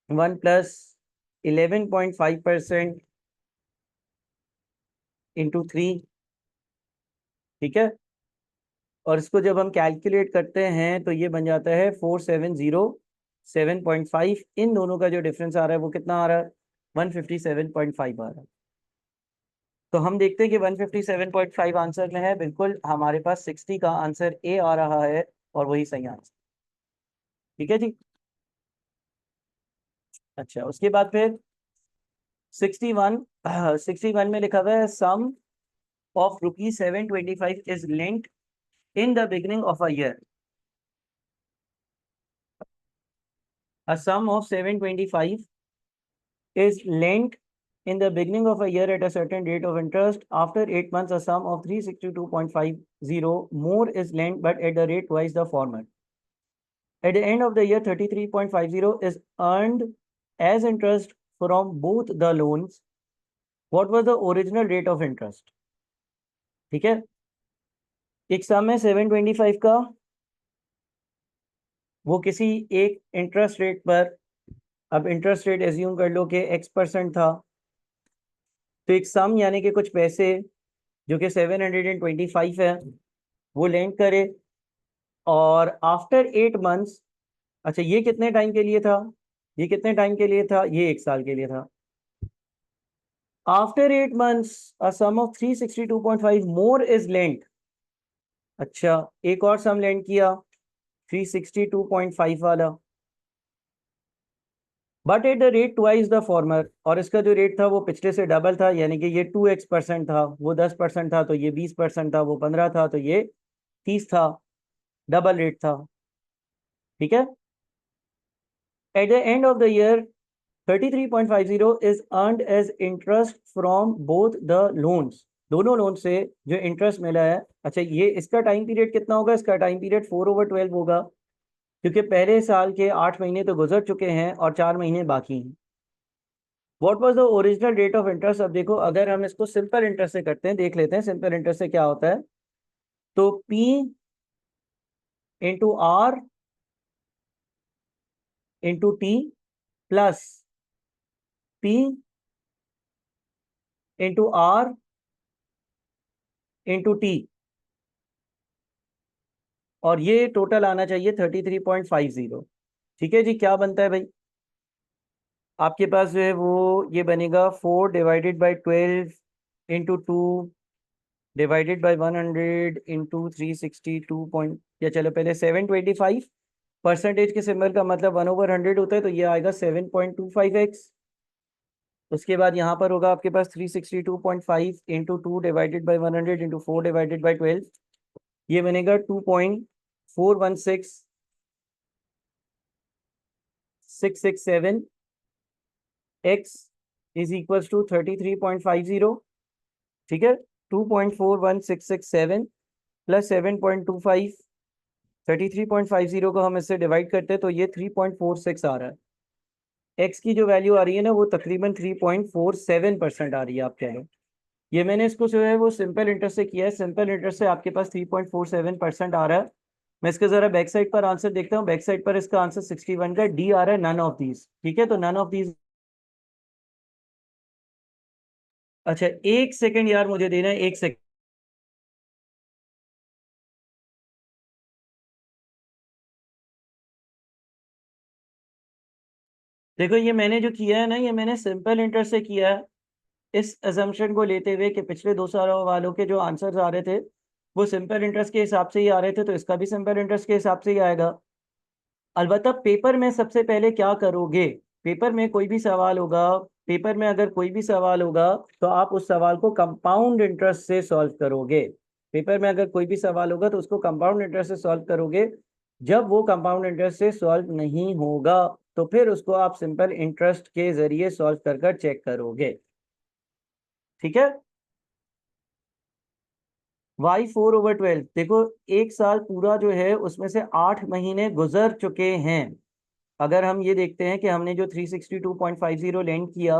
1+11.5% इंटू 3। ठीक है, और इसको जब हम कैलकुलेट करते हैं तो ये बन जाता है 4707.5। इन दोनों का जो डिफरेंस आ रहा है वो कितना आ रहा है, 157.5 आ रहा है। तो हम देखते हैं कि 157.5 आंसर में है, बिल्कुल हमारे पास 60 का आंसर ए आ रहा है और वही सही आंसर। ठीक है जी। अच्छा, उसके बाद फिर 61 में लिखा हुआ है sum of ₹725 is lent in the beginning of a year। A sum of 725 is lent in the beginning of a year at a certain rate of interest. After 8 months, a sum of 362.50 more is lent, but at the rate twice the former. At the end of the year, 33.50 is earned as interest from both the loans. What was the original rate of interest? ठीक है, एक सम है 725 का, वो किसी एक interest rate पर, अब इंटरेस्ट रेट एज्यूम कर लो कि x% था, तो एक सम यानी कि कुछ पैसे जो कि 725 है वो लेंड करे, और आफ्टर 8 मंथ्स, अच्छा ये कितने टाइम के लिए था, ये कितने टाइम के लिए था, ये 1 साल के लिए था। After 8 months a sum of 362.5 more is lent. अच्छा, एक और सम लेंड किया 362.5 वाला, but at the rate twice the former, और इसका जो रेट था वो पिछले से डबल था, यानी कि ये 2x% था, वो 10% था, तो ये 20% था, वो 15 था, तो ये 30 था, डबल रेट था। ठीक है, at the end of the year 33.50 is earned as interest from both the loans. दोनों लोन से जो इंटरेस्ट मिला है, अच्छा ये इसका टाइम पीरियड कितना होगा, इसका टाइम पीरियड 4/12 होगा, क्योंकि पहले साल के 8 महीने तो गुजर चुके हैं और 4 महीने बाकी हैं। What was the original rate of interest, अब देखो अगर हम इसको सिंपल इंटरेस्ट से करते हैं, देख लेते हैं सिंपल इंटरेस्ट से क्या होता है। तो P into R into T plus P into R into T, और ये टोटल आना चाहिए 33.50। ठीक है जी, क्या बनता है भाई? आपके पास जो है वो ये बनेगा 4/12 into 2 divided by 100 into 362 point, या चलो पहले 725। परसेंटेज के सिंबल का मतलब 1/100 होता है, तो ये आएगा 7.25x। उसके बाद यहाँ पर होगा आपके पास 362.5 इंटू 2/100 इंटू 4/12, ये बनेगा 2.41667 x इज इक्वल टू 33.50। ठीक है, 2.41667 प्लस 7.25, 33.50 को हम इससे डिवाइड करते हैं तो ये 3.46 आ रहा है। एक्स की जो वैल्यू आ रही है ना वो तकरीबन 3.47% आ रही है, आप कह लो। ये मैंने इसको जो है वो सिंपल इंटरेस्ट से किया है, सिंपल इंटरेस्ट से आपके पास 3.47% आ रहा है। मैं इसके जरा बैक साइड पर आंसर देखता हूँ। बैक साइड पर इसका आंसर 61 का डी आ रहा है, नन ऑफ दीज। ठीक है, तो नन ऑफ दीज। अच्छा, एक सेकेंड यार, मुझे देना है एक सेकेंड। देखो ये मैंने जो किया है ना, ये मैंने सिंपल इंटरेस्ट से किया है, इस अजम्पशन को लेते हुए कि पिछले 2 सालों वालों के जो आंसर्स आ रहे थे वो सिंपल इंटरेस्ट के हिसाब से ही आ रहे थे, तो इसका भी सिंपल इंटरेस्ट के हिसाब से ही आएगा। अलबत्ता पेपर में सबसे पहले क्या करोगे, पेपर में कोई भी सवाल होगा, पेपर में अगर कोई भी सवाल होगा तो आप उस सवाल को कंपाउंड इंटरेस्ट से सॉल्व करोगे। पेपर में अगर कोई भी सवाल होगा तो उसको कंपाउंड इंटरेस्ट से सॉल्व करोगे। जब वो कंपाउंड इंटरेस्ट से सॉल्व नहीं होगा तो फिर उसको आप सिंपल इंटरेस्ट के जरिए सॉल्व कर कर चेक करोगे। ठीक है, y4/12, देखो एक साल पूरा जो है उसमें से 8 महीने गुजर चुके हैं। अगर हम ये देखते हैं कि हमने जो 362.50 लैंड किया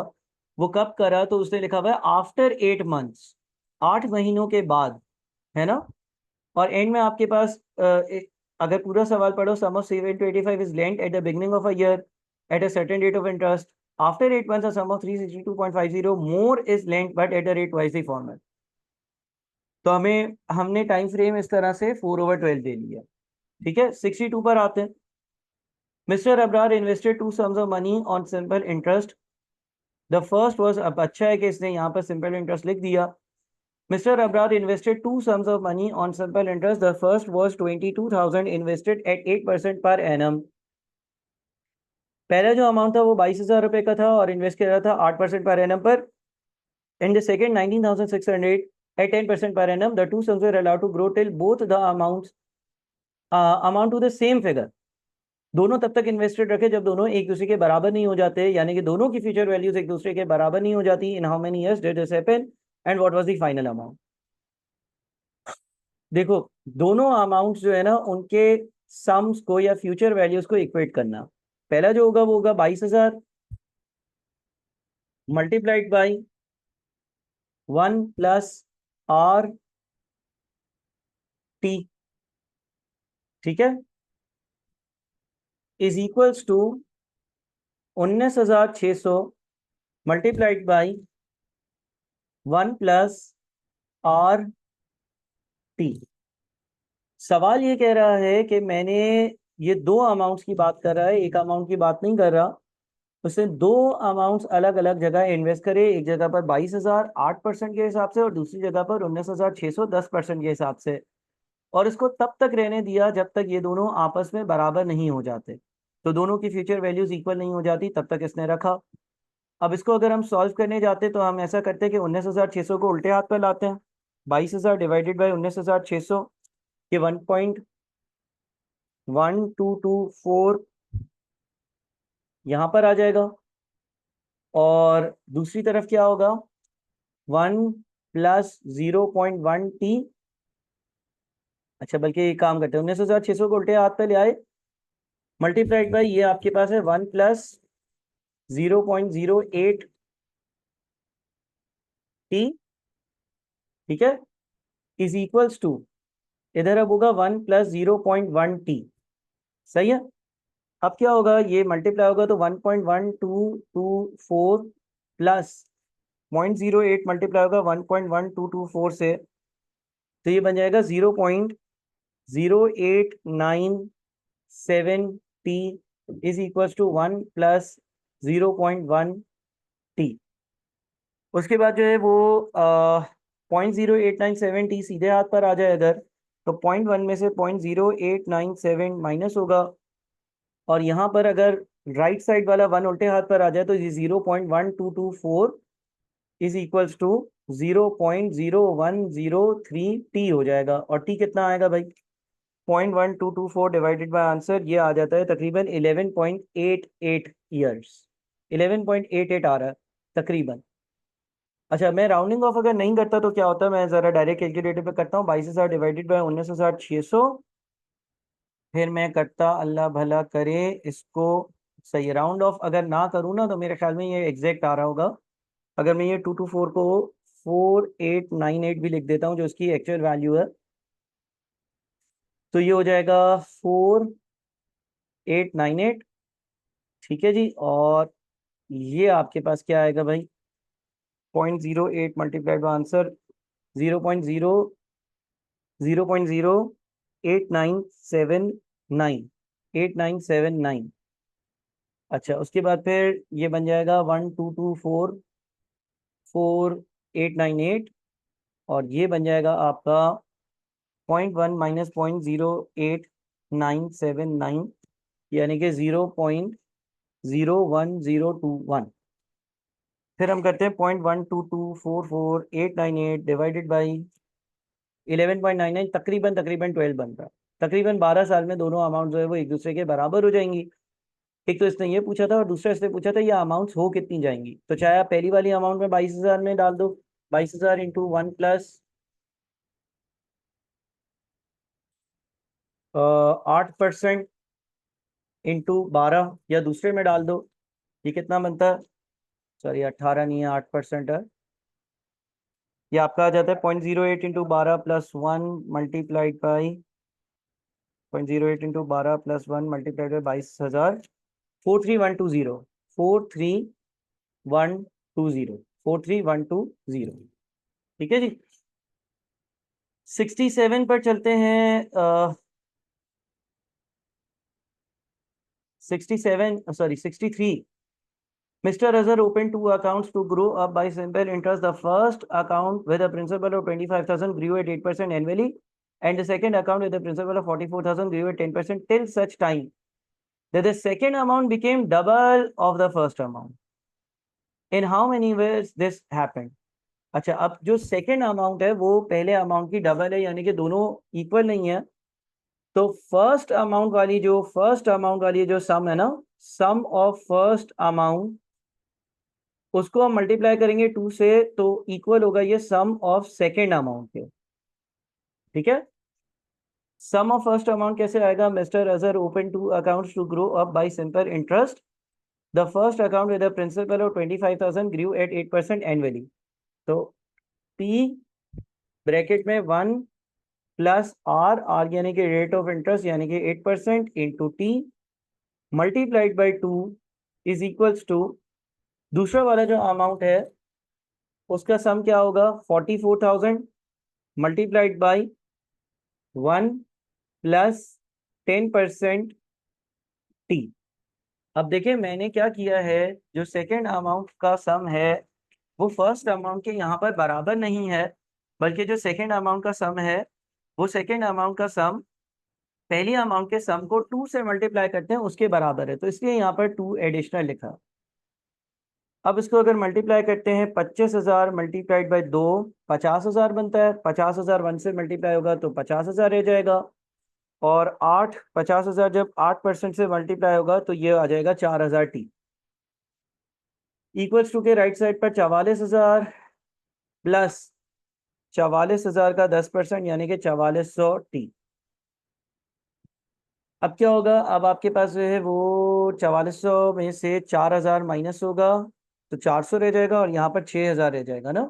वो कब करा, तो उसने लिखा हुआ है आफ्टर 8 मंथ्स, 8 महीनों के बाद, है ना। और एंड में आपके पास अगर पूरा सवाल पढ़ो, sum of 725 is lent at the beginning of a year at a certain rate of interest, after 8 months sum of 362.50 more is lent but at the rate wise the format. तो हमने time frame इस तरह से 4/12 दे लिया। ठीक है, 62 पर आते हैं। Mister Abrar invested two sums of money on simple interest. The first was, अब अच्छा है कि इसने यहाँ पर सिंपल इंटरेस्ट लिख दिया। Mister Abrar invested two sums of money on simple interest. The first was 22,000 invested at 8% per annum. पहला जो अमाउंट था वो 22,000 रुपए का था और इन्वेस्ट किया था 8% पर एनम पर। And the second 19,600 at 10% per annum. The two sums were allowed to grow till both the amounts amount to the same figure. दोनों तब तक इन्वेस्टेड रखे जब दोनों एक दूसरे के बराबर नहीं हो जाते, यानी कि दोनों की फ्यूचर वैल्यूज एक दूसरे के बराबर नहीं हो जाती। इन how many years did this happen and what was the final amount. देखो दोनों अमाउंट्स जो है ना उनके सम्स को या फ्यूचर वैल्यूज को इक्वेट करना। पहला जो होगा वो होगा 22,000 मल्टीप्लाइड बाई 1 + RT। ठीक है, is equals to 19,600 multiplied by 1 + RT। सवाल ये कह रहा है कि मैंने ये दो अमाउंट्स की बात कर रहा है, एक अमाउंट की बात नहीं कर रहा। उसने दो अमाउंट्स अलग अलग जगह इन्वेस्ट करे, एक जगह पर 22,000 8% के हिसाब से और दूसरी जगह पर 19,600 10% के हिसाब से। और इसको तब तक रहने दिया जब तक ये दोनों आपस में बराबर नहीं हो जाते, तो दोनों की फ्यूचर वैल्यूज इक्वल नहीं हो जाती, तब तक इसने रखा। अब इसको अगर हम सॉल्व करने जाते तो हम ऐसा करते हैं कि 19,600 को उल्टे हाथ पर लाते हैं। 22,000 डिवाइडेड बाई 19,600, ये 1.1224 यहाँ पर आ जाएगा। और दूसरी तरफ क्या होगा, 1 + 0.1t। अच्छा, बल्कि एक काम करते हैं, 19,600 को उल्टे हाथ पे ले आए, मल्टीप्लाइड बाई ये आपके पास है 1 + 0.08t। ठीक है, इज इक्वल्स टू, इधर अब होगा 1 + 0.1t। सही है। अब क्या होगा, ये मल्टीप्लाई होगा तो 1.1224 प्लस 0.08 मल्टीप्लाई होगा 1.1224 से, तो ये बन जाएगा 0.0897 t is equal to 1 plus 0.1 t। उसके बाद जो है वो 0.0897 t सीधे हाथ पर आ जाए इधर, तो 0.1 में से 0.0897 माइनस होगा, और यहाँ पर अगर राइट साइड वाला 1 उल्टे हाथ पर आ जाए तो ये 0.1224 इज इक्वल्स टू 0.0103 t हो जाएगा। और t कितना आएगा भाई? 0.1224 डिवाइडेड बाय आंसर, ये आ जाता है तकरीबन 11.88 ईयर्स। 11.88 आ रहा है तकरीबन। अच्छा, मैं राउंडिंग ऑफ अगर नहीं करता तो क्या होता है, मैं ज़रा डायरेक्ट कैलकुलेटर पे करता हूँ। 22,000 डिवाइडेड बाय 19,600, फिर मैं करता, अल्लाह भला करे इसको सही राउंड ऑफ अगर ना करूँ ना, तो मेरे ख्याल में ये एग्जैक्ट आ रहा होगा। अगर मैं ये 224 को 4898 भी लिख देता हूँ जो इसकी एक्चुअल वैल्यू है, तो ये हो जाएगा 4898। ठीक है जी। और ये आपके पास क्या आएगा भाई? 0.08 मल्टीप्लाइड बाय आंसर 0.08979 अच्छा, उसके बाद फिर ये बन जाएगा 12244,898, और ये बन जाएगा आपका 0.1 माइनस 0.08979, यानी कि 0.01021। फिर हम करते हैं 0.12244,898 डिवाइडेड बाई 11.99, तकरीबन 12 बन रहा है। तकरीबन 12 साल में दोनों अमाउंट जो है वो एक दूसरे के बराबर हो जाएंगी। एक तो इसने ये पूछा था और दूसरा इसने पूछा था ये अमाउंट्स हो कितनी जाएंगी। तो चाहे आप पहली वाली अमाउंट में 22,000 में डाल दो, 22,000 इंटू 1 प्लस 8% इंटू 12, या दूसरे में डाल दो, ये कितना बनता है? सॉरी 18 नहीं है, 8% है। ये आपका आ जाता है 0.08 into 12 plus 1 multiplied by 0.08 into 12 plus 1 multiplied by 22,000, 43120, 43120, 43120। ठीक है जी। 67 पर चलते हैं। 67, sorry 63। Mr. Azhar opened two accounts to grow up by simple interest. The first account with a principal of 25,000 grew at 8% annually, and the second account with a principal of 44,000 grew at 10% till such time that the second amount became double of the first amount. In how many ways this happened? अच्छा, अब जो second amount है वो पहले amount की double है, यानी कि दोनों इक्वल नहीं है। तो फर्स्ट अमाउंट वाली जो सम है ना, सम ऑफ फर्स्ट अमाउंट, उसको हम मल्टीप्लाई करेंगे 2 से, तो इक्वल होगा ये सम ऑफ सेकेंड अमाउंट के। ठीक है। सम ऑफ फर्स्ट अमाउंट कैसे आएगा? Mister Azhar open two accounts to grow up by simple interest. The first account with a principal of 25,000 grew at 8% annually. तो पी ब्रैकेट में 1 प्लस आर यानी कि rate of interest यानी कि 8% into T multiplied by 2 is equals to, दूसरा वाला जो amount है उसका सम क्या होगा? 44,000 मल्टीप्लाइड बाई 1 प्लस 10% टी। अब देखिए मैंने क्या किया है, जो सेकेंड अमाउंट का सम है वो फर्स्ट अमाउंट के यहाँ पर बराबर नहीं है, बल्कि जो सेकेंड अमाउंट का सम है वो सेकेंड अमाउंट का सम पहली अमाउंट के सम को 2 से मल्टीप्लाई करते हैं उसके बराबर है, तो इसलिए यहाँ पर 2 एडिशनल लिखा। अब इसको अगर मल्टीप्लाई करते हैं, 25,000 मल्टीप्लाइड बाई 2 50,000 बनता है। 50,000 1 से मल्टीप्लाई होगा तो 50,000 रह जाएगा, और 50,000 जब 8% से मल्टीप्लाई होगा तो ये आ जाएगा 4,000 टी। इक्वल्स टू के राइट साइड पर 44,000 प्लस 44,000 का 10% यानी कि 4400 टी। अब क्या होगा? अब आपके पास जो है वो 4400 में से 4,000 माइनस होगा तो 400 रह जाएगा, और यहाँ पर 6,000 रह जाएगा ना।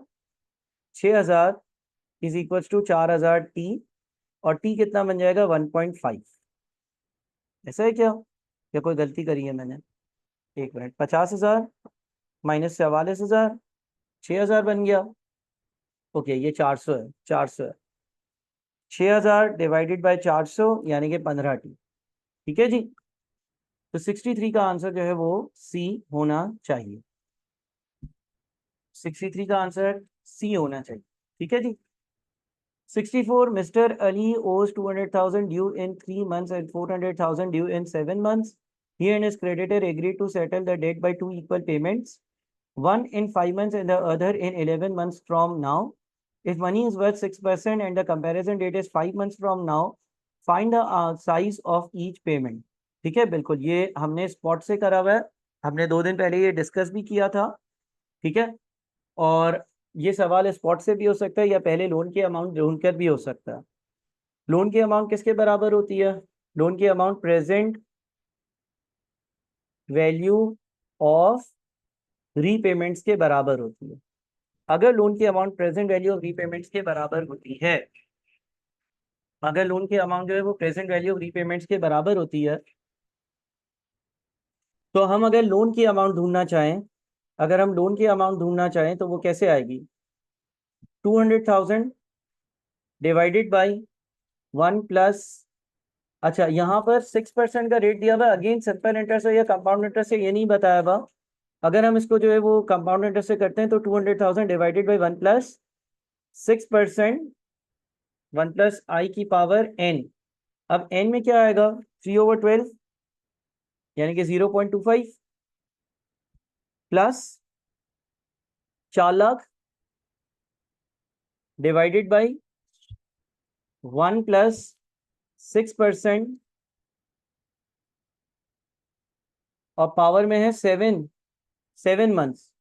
6,000 इज इक्वल टू 4,000 टी, और टी कितना बन जाएगा? 1.5। ऐसा है क्या, या कोई गलती करी है मैंने? एक मिनट, 50,000 माइनस 44,000, 6,000 बन गया। ओके, ये 400 है, 400 है। 6,000 डिवाइडेड बाय 400 यानी कि 15T। ठीक है जी। तो 63 का आंसर जो है वो सी होना चाहिए। 63 का आंसर सी होना चाहिए। ठीक है जी। 64, Mr. Ali owes 200,000 due in 3 months and 400,000 due in 7 months. He and his creditor agreed to settle the debt by 2 equal payments, one in 5 months and the other in 11 months from now. If money is worth 6% and the comparison date is 5 months from now, find the size of each payment. ठीक है, बिल्कुल ये हमने spot से करा हुआ है, हमने 2 दिन पहले ये डिस्कस भी किया था। ठीक है, और ये सवाल स्पॉट से भी हो सकता है या पहले लोन की अमाउंट ढूंढकर भी हो सकता है। लोन की अमाउंट किसके बराबर होती है? लोन की amount present value of repayments के बराबर होती है। अगर लोन की amount present value of repayments के बराबर होती है, अगर लोन की अमाउंट जो है वो प्रेजेंट वैल्यू ऑफ रीपेमेंट्स के बराबर होती है, तो हम अगर लोन की अमाउंट ढूंढना चाहें, अगर हम लोन की अमाउंट ढूंढना चाहें तो वो कैसे आएगी? 200,000 डिवाइडेड बाई 1 प्लस, अच्छा यहाँ पर 6% का रेट दिया हुआ है। अगेन सिंपल इंटरेस्ट है या कंपाउंड इंटरेस्ट है ये नहीं बताया हुआ। अगर हम इसको जो है वो कंपाउंड इंटरेस्ट से करते हैं तो 200,000 डिवाइडेड बाई 1 प्लस 6%, 1 प्लस आई की पावर n। अब n में क्या आएगा? 3/12 यानी कि 0.25 plus 4 lakh divided by 1 plus 6% और पावर में है 7 मंथ्स।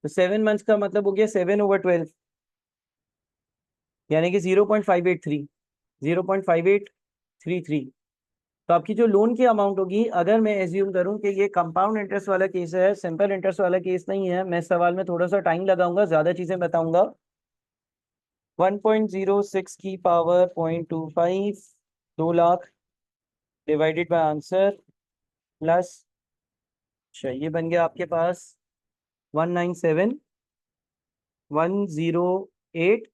तो 7 मंथ्स का मतलब हो गया 7/12 यानी कि 0.583, 0.5833। तो आपकी जो लोन की अमाउंट होगी, अगर मैं एज्यूम करूं कि ये कंपाउंड इंटरेस्ट वाला केस है, सिंपल इंटरेस्ट वाला केस नहीं है, मैं सवाल में थोड़ा सा टाइम लगाऊंगा, ज्यादा चीजें बताऊंगा। 1.06 की power 0.25, 2 lakh divided by answer plus, अच्छा ये बन गया आपके पास 197,108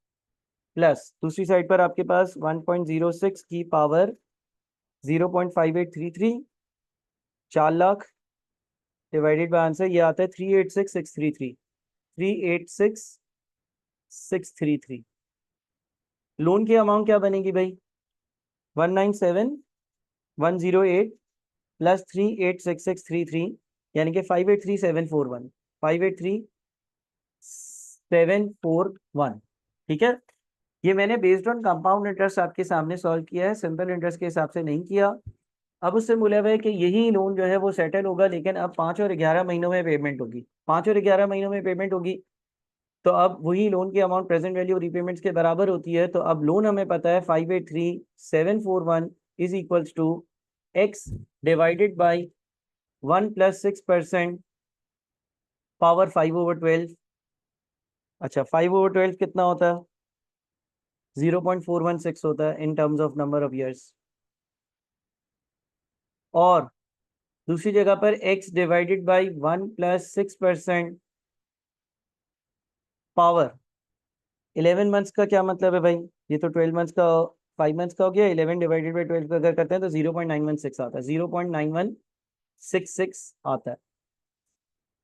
प्लस दूसरी साइड पर आपके पास 1.06 की power 0.5833, 4 lakh divided by answer ये आता है 386,633, 386,633। लोन की अमाउंट क्या बनेगी भाई? 197,108 प्लस 386,633 यानी कि 583,741, 583,741। ठीक है, ये मैंने बेस्ड ऑन कंपाउंड इंटरेस्ट आपके सामने सॉल्व किया है, सिंपल इंटरेस्ट के हिसाब से नहीं किया। अब उससे बोला है कि यही लोन जो है वो सेटल होगा, लेकिन अब 5 और 11 महीनों में पेमेंट होगी, 5 और 11 महीनों में पेमेंट होगी। तो अब वही लोन की अमाउंट प्रेजेंट वैल्यू रीपेमेंट्स के बराबर होती है। तो अब लोन हमें पता है 583,741 is equals to X divided by 1 plus 6% power 5/12। अच्छा 5/12 कितना होता है? 0.416 होता है in terms of number of years. और दूसरी जगह पर x divided by 1 plus 6% power 11 months का क्या मतलब है भाई? ये तो 12 मंथ्स का, 5 मंथ्स का हो गया। 11 डिवाइडेड बाई 12 अगर करते हैं तो 0.916 आता है, 0.9166 आता है।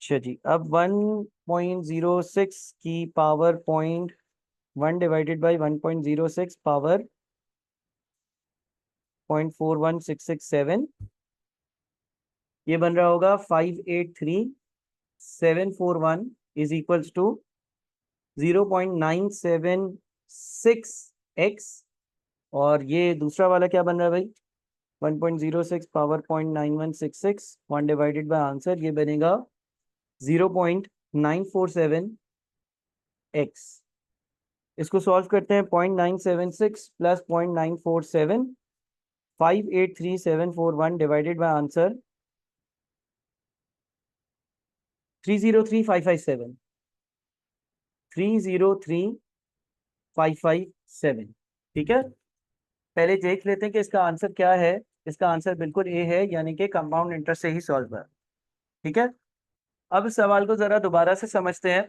अच्छा जी, अब 1.06 की पावर 0.1 डिवाइडेड बाई 1.06 पावर 0.41667, ये बन रहा होगा 583,741 इज इक्वल्स टू 0.976x। और ये दूसरा वाला क्या बन रहा है भाई? 1.06 पावर 0.9166, 1 डिवाइडेड बाय आंसर ये बनेगा 0.947x। इसको सॉल्व करते हैं। 0.976 प्लस 0.947, 583,741 डिवाइडेड बाय आंसर 303,557, 303,557। ठीक है, पहले देख लेते हैं कि इसका आंसर क्या है। इसका आंसर बिल्कुल ए है, यानी कि कंपाउंड इंटरेस्ट से ही सॉल्व है। ठीक है, अब इस सवाल को जरा दोबारा से समझते हैं।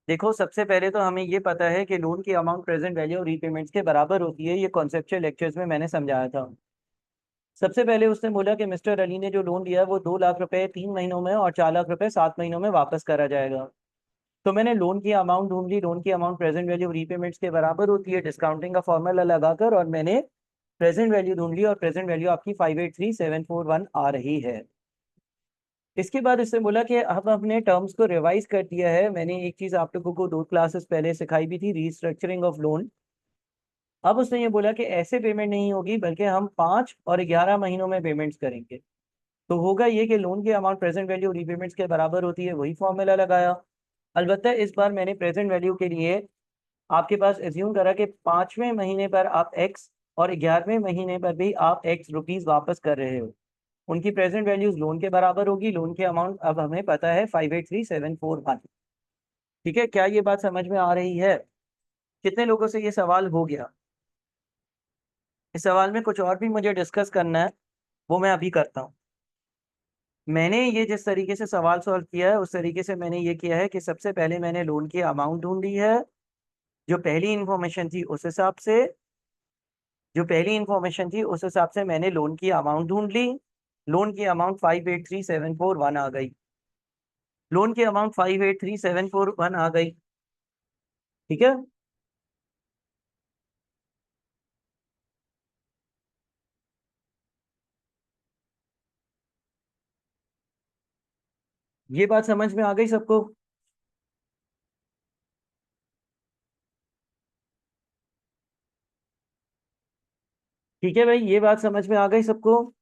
देखो, सबसे पहले तो हमें ये पता है कि लोन की अमाउंट प्रेजेंट वैल्यू और रीपेमेंट्स के बराबर होती है। ये कॉन्सेप्चुअल लेक्चर्स में मैंने समझाया था। सबसे पहले उसने बोला कि मिस्टर अली ने जो लोन लिया है वो 2 लाख रुपए 3 महीनों में और 4 लाख रुपए 7 महीनों में वापस करा जाएगा। तो मैंने लोन की अमाउंट ढूंढ ली। लोन की अमाउंट प्रेजेंट वैल्यू रीपेमेंट्स के बराबर होती है डिस्काउंटिंग का फॉर्मूला लगाकर, और मैंने प्रेजेंट वैल्यू ढूंढ ली और प्रेजेंट वैल्यू आपकी 583,741 आ रही है। इसके बाद इससे बोला कि अब हमने टर्म्स को रिवाइज कर दिया है। मैंने एक चीज आप लोगों को 2 क्लासेस पहले सिखाई भी थी, रीस्ट्रक्चरिंग ऑफ लोन। अब उसने ये बोला कि ऐसे पेमेंट नहीं होगी, बल्कि हम 5 और 11 महीनों में पेमेंट्स करेंगे। तो होगा ये कि लोन की अमाउंट प्रेजेंट वैल्यू रीपेमेंट्स के बराबर होती है, वही फॉर्मूला लगाया। अलबत्ता इस बार मैंने प्रेजेंट वैल्यू के लिए आपके पास एज्यूम करा कि 5वें महीने पर आप एक्स और 11वें महीने पर भी आप एक्स रुपीज वापस कर रहे हो। उनकी प्रेजेंट वैल्यूज लोन के बराबर होगी। लोन की अमाउंट अब हमें पता है 583,741। ठीक है, क्या ये बात समझ में आ रही है? कितने लोगों से ये सवाल हो गया? इस सवाल में कुछ और भी मुझे डिस्कस करना है, वो मैं अभी करता हूँ। मैंने ये जिस तरीके से सवाल सॉल्व किया है उस तरीके से मैंने ये किया है कि सबसे पहले मैंने लोन की अमाउंट ढूंढी है। जो पहली इंफॉर्मेशन थी उस हिसाब से मैंने लोन की अमाउंट ढूंढ ली। लोन की अमाउंट 583,741 आ गई। लोन की अमाउंट 583,741 आ गई। ठीक है, ये बात समझ में आ गई सबको? ठीक है भाई, ये बात समझ में आ गई सबको?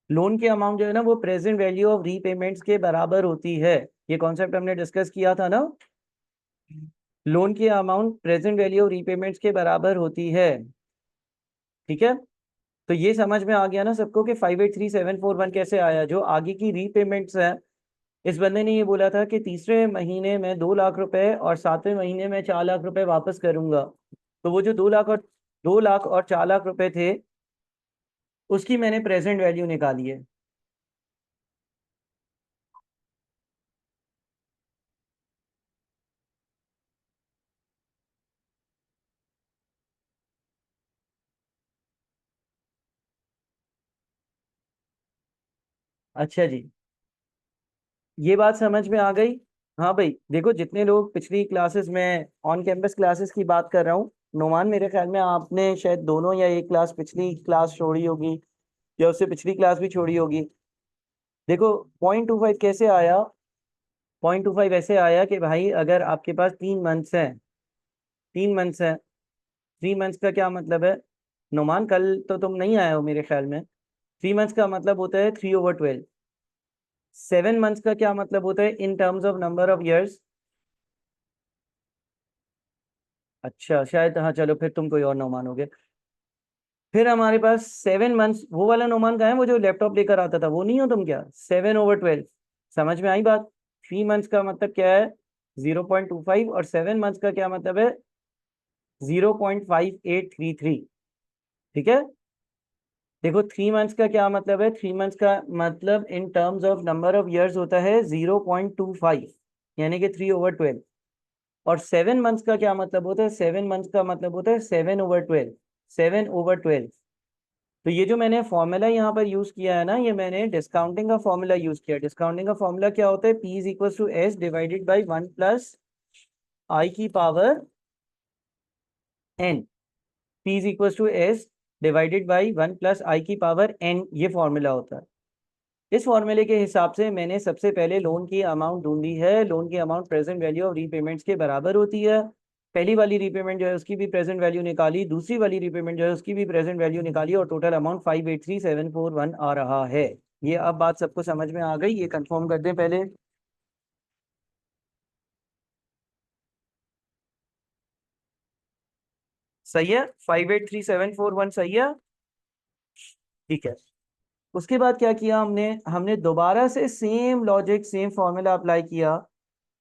लोन की अमाउंट जो है ना वो प्रेजेंट वैल्यू ऑफ रीपेमेंट्स के बराबर होती है। ये कॉन्सेप्ट हमने डिस्कस किया था ना। लोन की amount present value of repayments के बराबर होती है। ठीक है, तो ये समझ में आ गया ना सबको कि 583,741 कैसे आया। जो आगे की रीपेमेंट्स है, इस बंदे ने ये बोला था कि तीसरे महीने में 2 लाख रुपए और 7वें महीने में 4 लाख रुपए वापस करूंगा। तो वो जो 2 लाख और 4 लाख रुपए थे, उसकी मैंने प्रेजेंट वैल्यू निकाली है। अच्छा जी, ये बात समझ में आ गई। हाँ भाई, देखो जितने लोग पिछली क्लासेस में ऑन कैंपस क्लासेस की बात कर रहा हूँ, नुमान मेरे ख्याल में आपने शायद दोनों या एक क्लास पिछली क्लास छोड़ी होगी, या उससे पिछली क्लास भी छोड़ी होगी। देखो, 0.25 कैसे आया? 0.25 ऐसे आया कि भाई अगर आपके पास 3 मंथ्स हैं, 3 मंथ्स हैं, 3 मंथ्स का क्या मतलब है? नुमान, कल तो तुम नहीं आए हो मेरे ख्याल में। 3 मंथ्स का मतलब होता है 3/12। 7 मंथ्स का क्या मतलब होता है in terms of number of years? अच्छा, शायद, हाँ चलो फिर तुम कोई और नो मानोगे। फिर हमारे पास 7 मंथ्स, वो वाला नोमान का है, वो जो लैपटॉप लेकर आता था, वो नहीं हो तुम क्या? 7/12। समझ में आई बात? 3 मंथ्स का मतलब क्या है? 0.25, और 7 मंथ्स का क्या मतलब है? 0.5833। ठीक है, देखो 3 मंथ्स का क्या मतलब है? 3 मंथ्स का मतलब इन terms of number of years होता है 0.25, यानी कि 3/12। और 7 मंथ्स का क्या मतलब होता है? 7 मंथ्स का मतलब होता है 7/12। 7/12। तो ये जो मैंने फॉर्मूला यहाँ पर यूज किया है ना, ये मैंने डिस्काउंटिंग का फॉर्मूला यूज किया। डिस्काउंटिंग का फॉर्मूला क्या होता है? P is equal to S divided by 1 plus i की power n। P is equal to S divided by 1 plus i की पावर n, ये फॉर्मूला होता है। इस फॉर्मूले के हिसाब से मैंने सबसे पहले लोन की अमाउंट ढूंढी है। लोन की amount present value of repayments के बराबर होती है। पहली वाली रीपेमेंट जो है उसकी भी प्रेजेंट वैल्यू निकाली, दूसरी वाली रीपेमेंट जो है उसकी भी प्रेजेंट वैल्यू निकाली, और टोटल अमाउंट 583,741 आ रहा है। ये अब बात सबको समझ में आ गई? ये कंफर्म कर दें पहले। सही है, 583,741 सही है। ठीक है, उसके बाद क्या किया हमने? हमने दोबारा से same logic, same formula apply किया।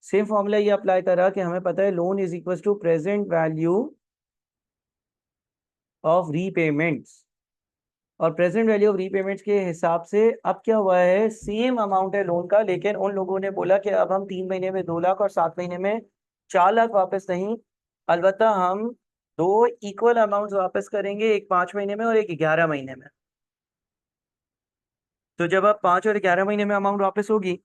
सेम फॉर्मूला ये अप्लाई करा कि हमें पता है loan is equal to present value of repayments. और प्रेजेंट वैल्यू ऑफ रीपेमेंट्स के हिसाब से अब क्या हुआ है, सेम अमाउंट है लोन का, लेकिन उन लोगों ने बोला कि अब हम 3 महीने में 2 लाख और 7 महीने में 4 लाख वापस नहीं, अलबत्ता हम दो इक्वल अमाउंट वापस करेंगे, एक 5 महीने में और एक 11 महीने में। तो जब अब 5 और 11 महीने में अमाउंट वापस होगी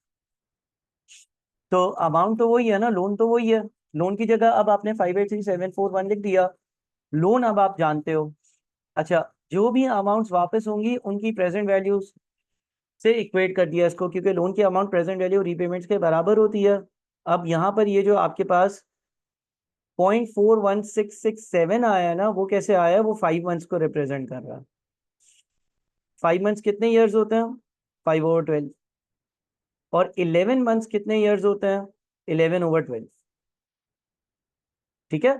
तो अमाउंट तो वही है ना, लोन तो वही है। लोन की जगह अब आपने 583741 लिख दिया, लोन अब आप जानते हो। अच्छा, जो भी अमाउंट्स वापस होंगी उनकी प्रेजेंट वैल्यू से इक्वेट कर दिया इसको, क्योंकि लोन की अमाउंट प्रेजेंट वैल्यू रीपेमेंट्स के बराबर होती है। अब यहाँ पर ये जो आपके पास 0.41667 आया है ना, वो कैसे आया है, वो 5 मंथ्स को रिप्रेजेंट कर रहा है। 5 मंथ्स कितने ईयर्स होते हैं, 5/12। और 11 मंथ्स कितने ईयर्स होते हैं, 11/12। ठीक है,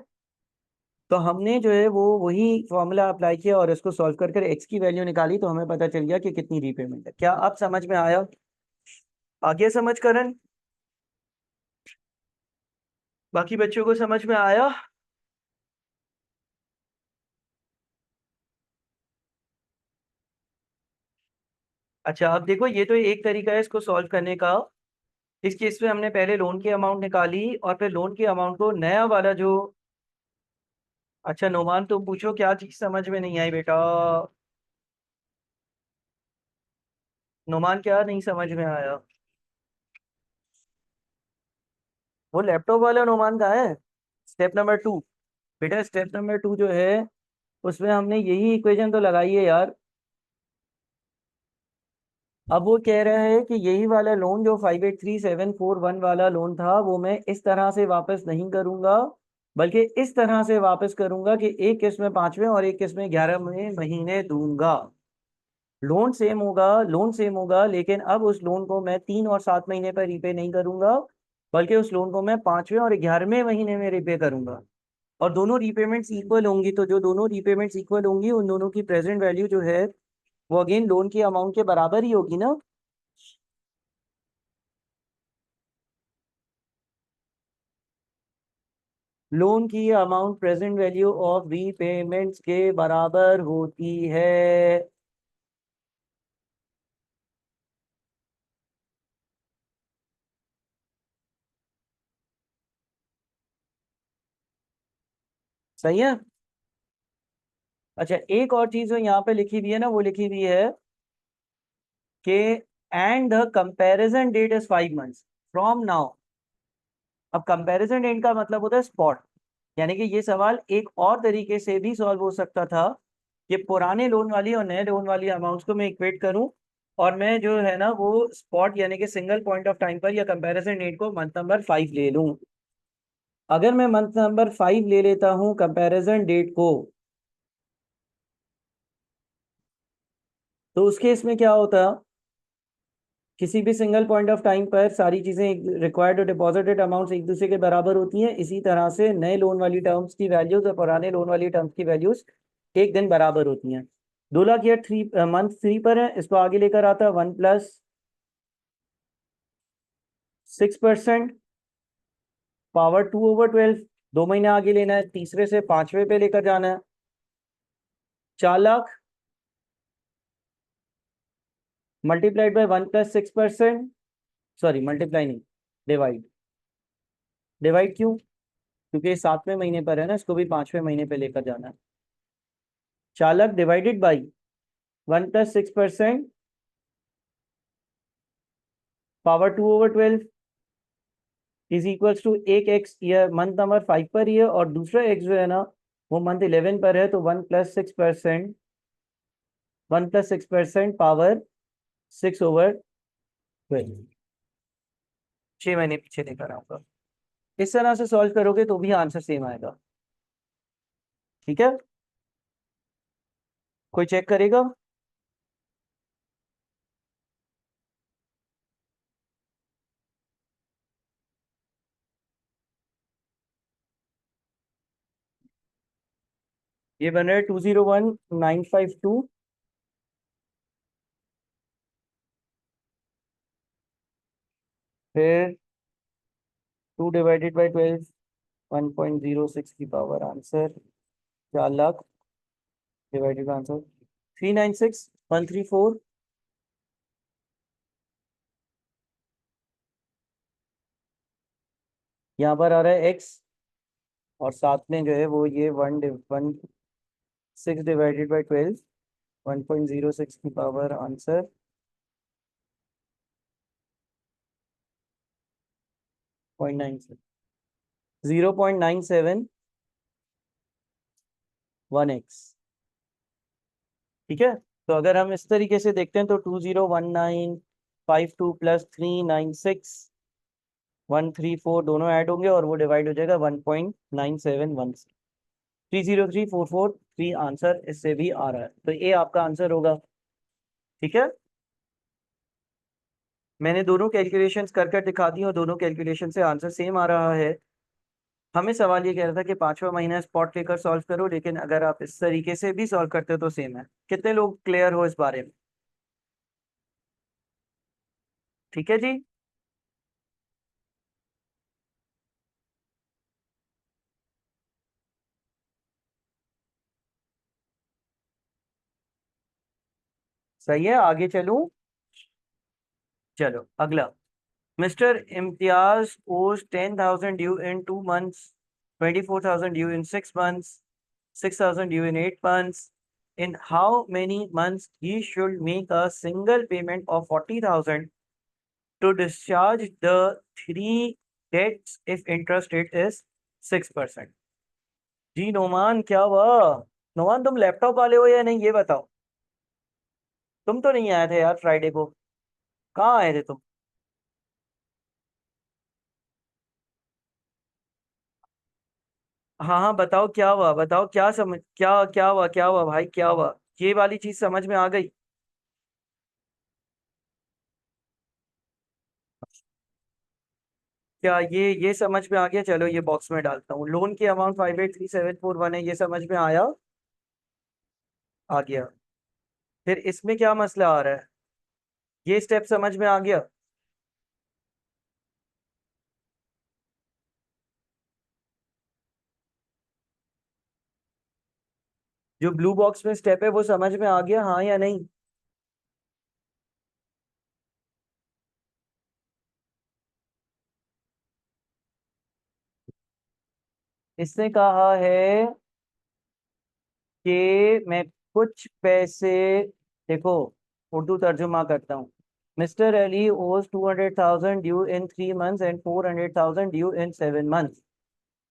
तो हमने जो है वो वही फॉर्मूला अप्लाई किया और इसको सॉल्व कर कर एक्स की वैल्यू निकाली, तो हमें पता चल गया कि कितनी रीपेमेंट है। क्या आप समझ में आया, आगे समझ करन, बाकी बच्चों को समझ में आया? अच्छा, अब देखो ये तो एक तरीका है इसको सॉल्व करने का। इस केस में हमने पहले लोन की अमाउंट निकाली और फिर लोन की अमाउंट को नया वाला जो, अच्छा नोमान तुम पूछो क्या चीज समझ में नहीं आई बेटा, नोमान क्या नहीं समझ में आया? वो लैपटॉप वाला नोमान कहाँ है? स्टेप नंबर 2, बेटा स्टेप नंबर 2 जो है उसमें हमने यही इक्वेशन तो लगाई है यार। अब वो कह रहा है कि यही वाला लोन जो 583741 वाला लोन था वो मैं इस तरह से वापस नहीं करूंगा, बल्कि इस तरह से वापस करूंगा कि एक किस्त में 5वें और एक किस्त में 11वें महीने दूंगा। लोन सेम होगा, लोन सेम होगा, लेकिन अब उस लोन को मैं 3 और 7 महीने पर रिपे नहीं करूंगा, बल्कि उस लोन को मैं 5वें और 11वें महीने में रिपे करूंगा। और दोनों रीपेमेंट्स इक्वल होंगी, तो जो दोनों रीपेमेंट्स इक्वल होंगी उन दोनों की प्रेजेंट वैल्यू जो है वो अगेन लोन की अमाउंट के बराबर ही होगी ना। लोन की amount present value of repayments के बराबर होती है। सही है। अच्छा, एक और चीज जो यहाँ पे लिखी हुई है ना, वो लिखी हुई है कि and the comparison date is 5 months from now. अब कंपैरिजन डेट का मतलब होता है स्पॉट, यानी कि ये सवाल एक और तरीके से भी सॉल्व हो सकता था कि पुराने लोन वाली और नए लोन वाली अमाउंट्स को मैं इक्वेट करूं और मैं जो है ना वो स्पॉट यानी कि सिंगल पॉइंट ऑफ टाइम पर या कंपैरिजन डेट को मंथ नंबर 5 ले लूं। अगर मैं मंथ नंबर 5 ले लेता हूं कंपैरिजन डेट को, तो उस केस में क्या होता, किसी भी सिंगल पॉइंट ऑफ टाइम पर सारी चीजें रिक्वायर्ड और डिपॉजिटेड अमाउंट्स एक दूसरे के बराबर होती हैं। इसी तरह से नए लोन वाली टर्म्स की वैल्यूज और पुराने लोन वाली टर्म्स की वैल्यूज एक दिन बराबर होती हैं। 2 लाख या मंथ 3 पर है, इसको आगे लेकर आता है 1+6% पावर 2/12। 2 महीने आगे लेना है, तीसरे से 5वें पे लेकर जाना है। 4 lakh multiplied by 1+6%, sorry multiply नहीं, डिवाइड। डिवाइड क्यों, क्योंकि ये 7वें महीने पर है ना, इसको भी 5वें महीने पे लेकर जाना है। 4 lakh divided by 1+6% power 2/12 is equals to एक एक्स, यह मंथ नंबर 5 पर ही है और दूसरा एक्स जो है ना वो मंथ 11 पर है, तो 1+6% पावर 6/12, 6 महीने पीछे लेकर आऊंगा। इस तरह से सॉल्व करोगे तो भी आंसर सेम आएगा। ठीक है, कोई चेक करेगा? ये बन रहा है 201952, फिर 2/12 1.06 की power answer, 4 lakh divided answer 396,134। यहाँ पर आ रहा है x, और साथ में जो है वो ये 1/6 / 12, 1.06 की पावर आंसर 0.97 1x। ठीक है, तो अगर हम इस तरीके से देखते हैं तो 201952 प्लस 396,134 दोनों ऐड होंगे और वो डिवाइड हो जाएगा 1.971 से। 303443 आंसर इससे भी आ रहा है, तो ये आपका आंसर होगा। ठीक है, मैंने दोनों कैलकुलेशंस कर कर दिखा दी और दोनों कैलकुलेशन से आंसर सेम आ रहा है। हमें सवाल ये कह रहा था कि 5वां महीना स्पॉट लेकर सॉल्व करो, लेकिन अगर आप इस तरीके से भी सॉल्व करते हो तो सेम है। कितने लोग क्लियर हो इस बारे में? ठीक है जी। सही है, आगे चलूं? चलो अगला। Mister Imtiaz owes 10,000 due in 2 months, 24,000 due in 6 months, 6,000 due in 8 months. In how many months he should make a single payment of 40,000 to discharge the three debts if interest rate is 6%? जी नोमान, क्या हुआ? नोमान, तुम laptop वाले हो या नहीं, ये बताओ। तुम तो नहीं आए थे यार फ्राइडे को, कहाँ आए थे तुम? हाँ हाँ, बताओ क्या हुआ, बताओ क्या समझ, क्या क्या हुआ, क्या हुआ भाई, क्या हुआ? ये वाली चीज समझ में आ गई? क्या ये समझ में आ गया? चलो ये बॉक्स में डालता हूँ। लोन की अमाउंट 583741 है, ये समझ में आया? आ गया। फिर इसमें क्या मसला आ रहा है? ये स्टेप समझ में आ गया? जो ब्लू बॉक्स में स्टेप है वो समझ में आ गया, हाँ या नहीं? इसने कहा है कि मैं कुछ पैसे, देखो उर्दू तर्जुमा करता हूँ। मिस्टर अली ओज 200,000 due in 3 months and 400,000 due in 7 months।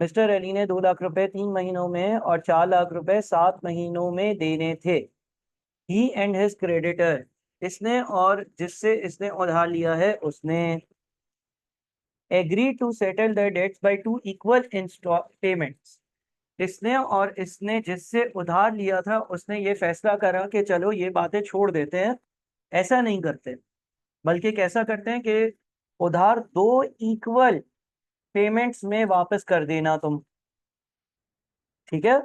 Mister Ali ने 2 लाख रुपए 3 महीनों में और 4 लाख रुपए 7 महीनों में देने थे। ही एंड हिज क्रेडिटर, इसने और जिससे इसने उधार लिया है उसने agree to settle the debts by 2 equal payments. इसने और इसने जिससे उधार लिया था उसने ये फैसला करा कि चलो ये बातें छोड़ देते हैं, ऐसा नहीं करते, बल्कि कैसा करते हैं कि उधार 2 इक्वल पेमेंट्स में वापस कर देना तुम। ठीक है,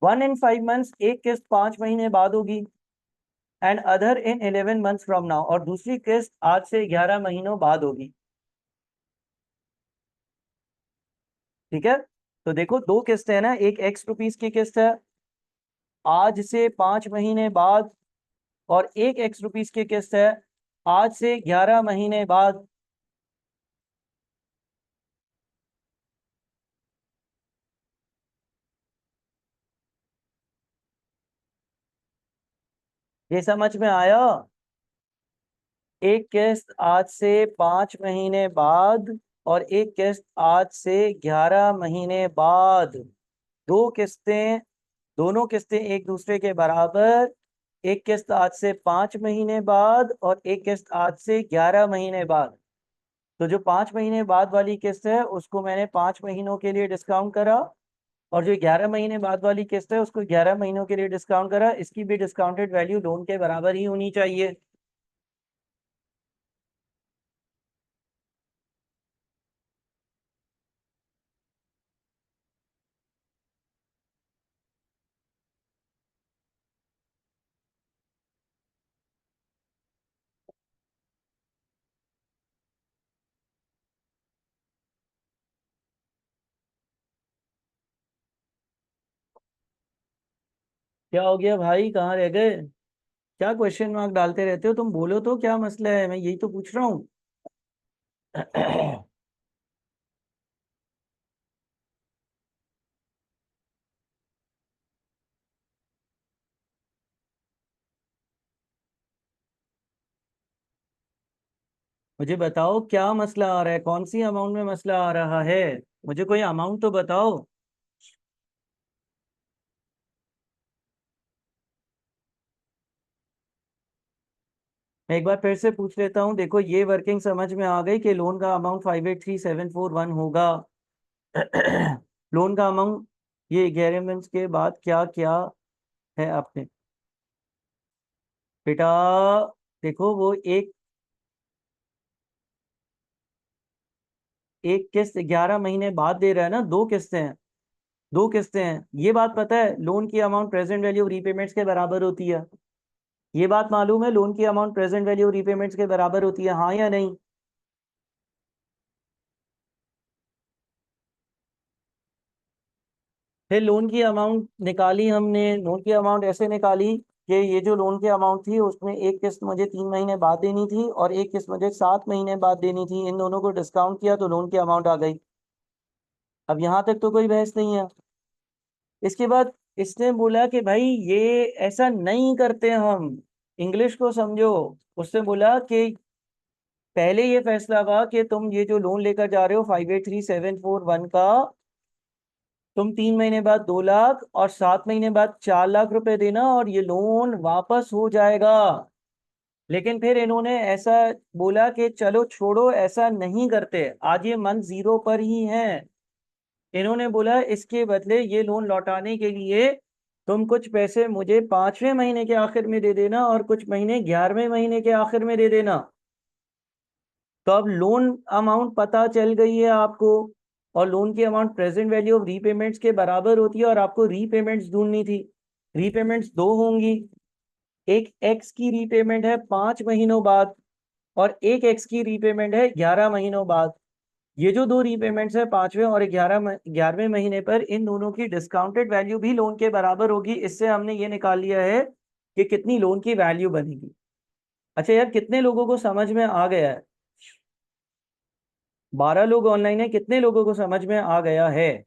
1 in 5 months, एक किस्त 5 महीने बाद होगी, and other in 11 months from now, और दूसरी किस्त आज से 11 महीनों बाद होगी। ठीक है, तो देखो दो किस्त है ना, एक x रुपीस की किस्त है आज से 5 महीने बाद, और एक x रुपीस की किस्त है आज से 11 महीने बाद। ये समझ में आया? एक किस्त आज से 5 महीने बाद और एक किस्त आज से 11 महीने बाद। दो किस्तें, दोनों किस्तें एक दूसरे के बराबर। एक किस्त आज से 5 महीने बाद और एक किस्त आज से 11 महीने बाद। तो जो 5 महीने बाद वाली किस्त है उसको मैंने 5 महीनों के लिए डिस्काउंट करा, और जो 11 महीने बाद वाली किस्त है उसको 11 महीनों के लिए डिस्काउंट करा। इसकी भी डिस्काउंटेड वैल्यू लोन के बराबर ही होनी चाहिए। क्या हो गया भाई, कहाँ रह गए? क्या क्वेश्चन मार्क डालते रहते हो तुम? बोलो तो क्या मसला है, मैं यही तो पूछ रहा हूँ। मुझे बताओ क्या मसला आ रहा है, कौन सी अमाउंट में मसला आ रहा है? मुझे कोई अमाउंट तो बताओ। मैं एक बार फिर से पूछ लेता हूँ। देखो, ये वर्किंग समझ में आ गई कि लोन का अमाउंट 583741 होगा। लोन का अमाउंट, ये 11 मंथ्स के बाद क्या क्या है आपने? बेटा देखो, वो एक किस्त 11 महीने बाद दे रहा है ना, दो किस्तें हैं। दो किस्तें हैं, ये बात पता है? लोन की अमाउंट प्रेजेंट वैल्यू रीपेमेंट्स के बराबर होती है। ये बात मालूम है? लोन की अमाउंट प्रेजेंट वैल्यू रीपेमेंट्स के बराबर होती है, हाँ या नहीं? फिर लोन की अमाउंट निकाली हमने, लोन की अमाउंट ऐसे निकाली कि ये जो लोन की अमाउंट थी उसमें एक किस्त मुझे 3 महीने बाद देनी थी और एक किस्त मुझे 7 महीने बाद देनी थी। इन दोनों को डिस्काउंट किया तो लोन की अमाउंट आ गई। अब यहाँ तक तो कोई बहस नहीं है। इसके बाद इसने बोला कि भाई ये ऐसा नहीं करते हम, इंग्लिश को समझो। उसने बोला कि पहले ये फैसला हुआ कि तुम ये जो लोन लेकर जा रहे हो 583741 का, तुम 3 महीने बाद 2 लाख और 7 महीने बाद 4 लाख रुपए देना और ये लोन वापस हो जाएगा। लेकिन फिर इन्होंने ऐसा बोला कि चलो छोड़ो, ऐसा नहीं करते, आज ये मंथ जीरो पर ही है। इन्होंने बोला इसके बदले ये लोन लौटाने के लिए तुम कुछ पैसे मुझे 5वें महीने के आखिर में दे देना और कुछ महीने 11वें महीने के आखिर में दे देना। तो अब लोन अमाउंट पता चल गई है आपको, और लोन की amount present value of repayments के बराबर होती है, और आपको रीपेमेंट्स ढूंढनी थी। रीपेमेंट्स दो होंगी, एक एक्स की रीपेमेंट है 5 महीनों बाद और एक एक्स की रीपेमेंट है 11 महीनों बाद। ये जो दो रीपेमेंट्स है 5वें और 11वें महीने पर, इन दोनों की डिस्काउंटेड वैल्यू भी लोन के बराबर होगी। इससे हमने ये निकाल लिया है कि कितनी लोन की वैल्यू बनेगी। अच्छा यार, कितने लोगों को समझ में आ गया है? 12 लोग ऑनलाइन है, कितने लोगों को समझ में आ गया है?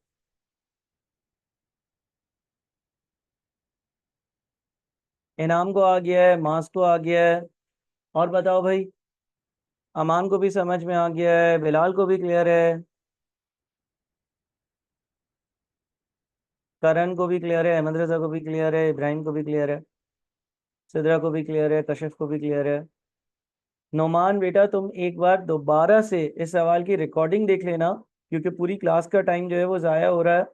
इनाम को आ गया है, मास को आ गया है, और बताओ भाई। अमान को भी समझ में आ गया है, बिलाल को भी क्लियर है, करण को भी क्लियर है, अहमद रजा को भी क्लियर है, इब्राहिम को भी क्लियर है, सिद्रा को भी क्लियर है, कशिफ को भी क्लियर है। नोमान बेटा, तुम एक बार दोबारा से इस सवाल की रिकॉर्डिंग देख लेना, क्योंकि पूरी क्लास का टाइम जो है वो ज़ाया हो रहा है।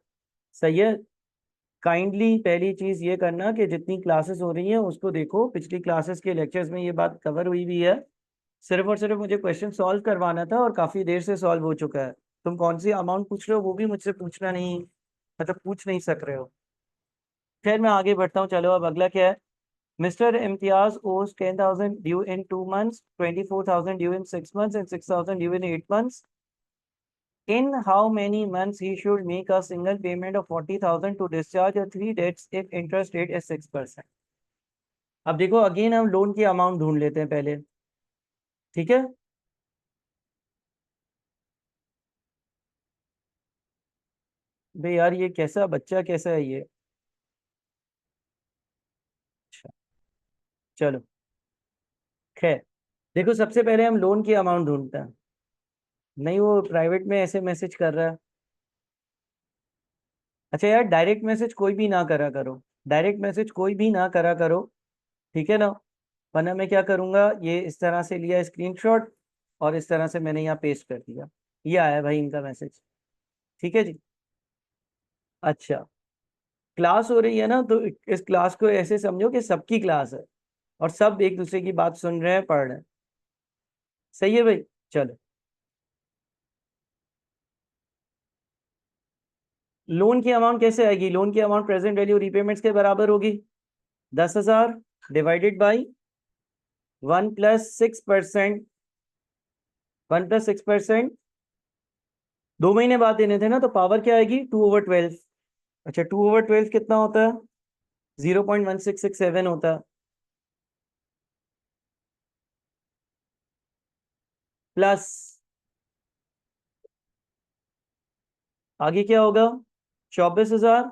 सही है? काइंडली पहली चीज़ ये करना कि जितनी क्लासेस हो रही हैं उसको देखो, पिछली क्लासेस के लेक्चर्स में ये बात कवर हुई भी है। सिर्फ और सिर्फ मुझे क्वेश्चन सॉल्व करवाना था और काफ़ी देर से सॉल्व हो चुका है। तुम कौन सी अमाउंट पूछ रहे हो वो भी मुझसे पूछना नहीं, मतलब पूछ नहीं सक रहे हो। खैर मैं आगे बढ़ता हूँ, चलो अब अगला क्या है। Mr. Imtiaz owes 10,000 due in 2 months, 24,000 due in 6 months, and 6,000 due in 8 months. In how many months he should make a single payment of 40,000 to discharge the three debts if interest rate is 6%? अब देखो, again हम loan की amount ढूंढ लेते हैं पहले। ठीक है? भाई यार, ये कैसा बच्चा कैसा है ये? अच्छा, चलो खैर। देखो, सबसे पहले हम लोन की अमाउंट ढूंढते हैं। नहीं, वो प्राइवेट में ऐसे मैसेज कर रहा है। अच्छा यार, डायरेक्ट मैसेज कोई भी ना करा करो, डायरेक्ट मैसेज कोई भी ना करा करो। ठीक है ना? वरना मैं क्या करूंगा, ये इस तरह से लिया स्क्रीनशॉट और इस तरह से मैंने यहाँ पेस्ट कर दिया। ये आया भाई इनका मैसेज। ठीक है जी। अच्छा, क्लास हो रही है ना, तो इस क्लास को ऐसे समझो कि सबकी क्लास है और सब एक दूसरे की बात सुन रहे हैं, पढ़ रहे हैं। सही है भाई? चलो। लोन की अमाउंट कैसे आएगी? लोन की अमाउंट प्रेजेंट वैल्यू रीपेमेंट्स के बराबर होगी। 10,000 डिवाइडेड बाई 1+6%। 1+6%, 2 महीने बाद देने थे ना, तो पावर क्या आएगी? 2/12। अच्छा, 2/12 कितना होता है? 0.1667 होता है, प्लस आगे क्या होगा, 24,000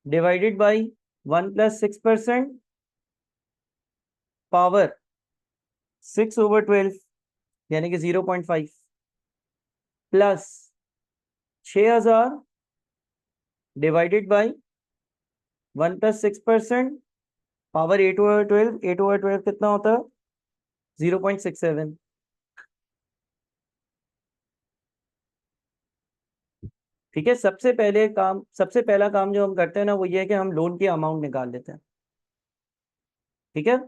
डिवाइडेड बाई 1+6% पावर 6/12 यानी कि 0.5 प्लस 6,000 डिवाइडेड बाई 1+6% पावर 8/12, 8/12 कितना होता है, 0.67। ठीक है, सबसे पहला काम जो हम करते हैं ना वो ये है कि हम लोन की अमाउंट निकाल लेते हैं। ठीक है,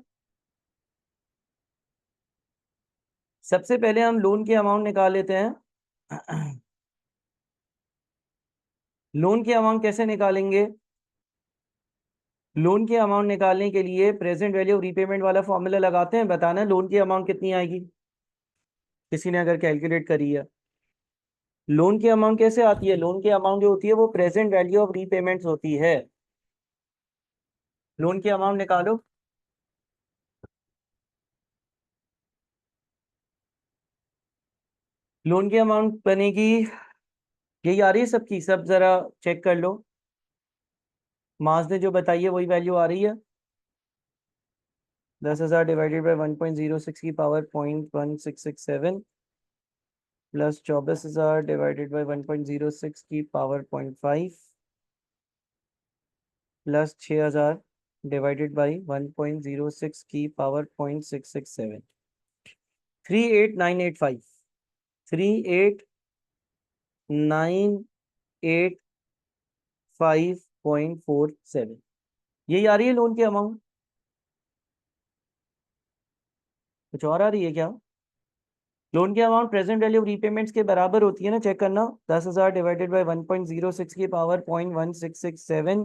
सबसे पहले हम लोन की अमाउंट निकाल लेते हैं। लोन की अमाउंट कैसे निकालेंगे, लोन की अमाउंट निकालने के लिए प्रेजेंट वैल्यू ऑफ रीपेमेंट वाला फॉर्मूला लगाते हैं, बताना लोन की अमाउंट कितनी आएगी, किसी ने अगर कैलकुलेट करी है। लोन की अमाउंट कैसे आती है, लोन की अमाउंट जो होती है वो प्रेजेंट वैल्यू ऑफ रीपेमेंट्स होती है। लोन की अमाउंट निकालो, लोन की अमाउंट बनेगी, यही आ रही है सबकी, सब जरा चेक कर लो, मास ने जो बताई है वही वैल्यू आ रही है। 10,000 डिवाइडेड बाई 1.06 की पावर 0.1667 प्लस 24,000 डिवाइडेड बाई 1.06 की पावर 0.5 प्लस 6,000 डिवाइडेड बाई 1.06 की पावर 0.667, 38,985, 38,985.47, यही आ रही है लोन की अमाउंट। कुछ और आ रही है क्या, लोन की amount present value of repayments के बराबर होती है ना, चेक करना, 10,000 डिवाइडेड बाई 1.06 की पावर 0.1667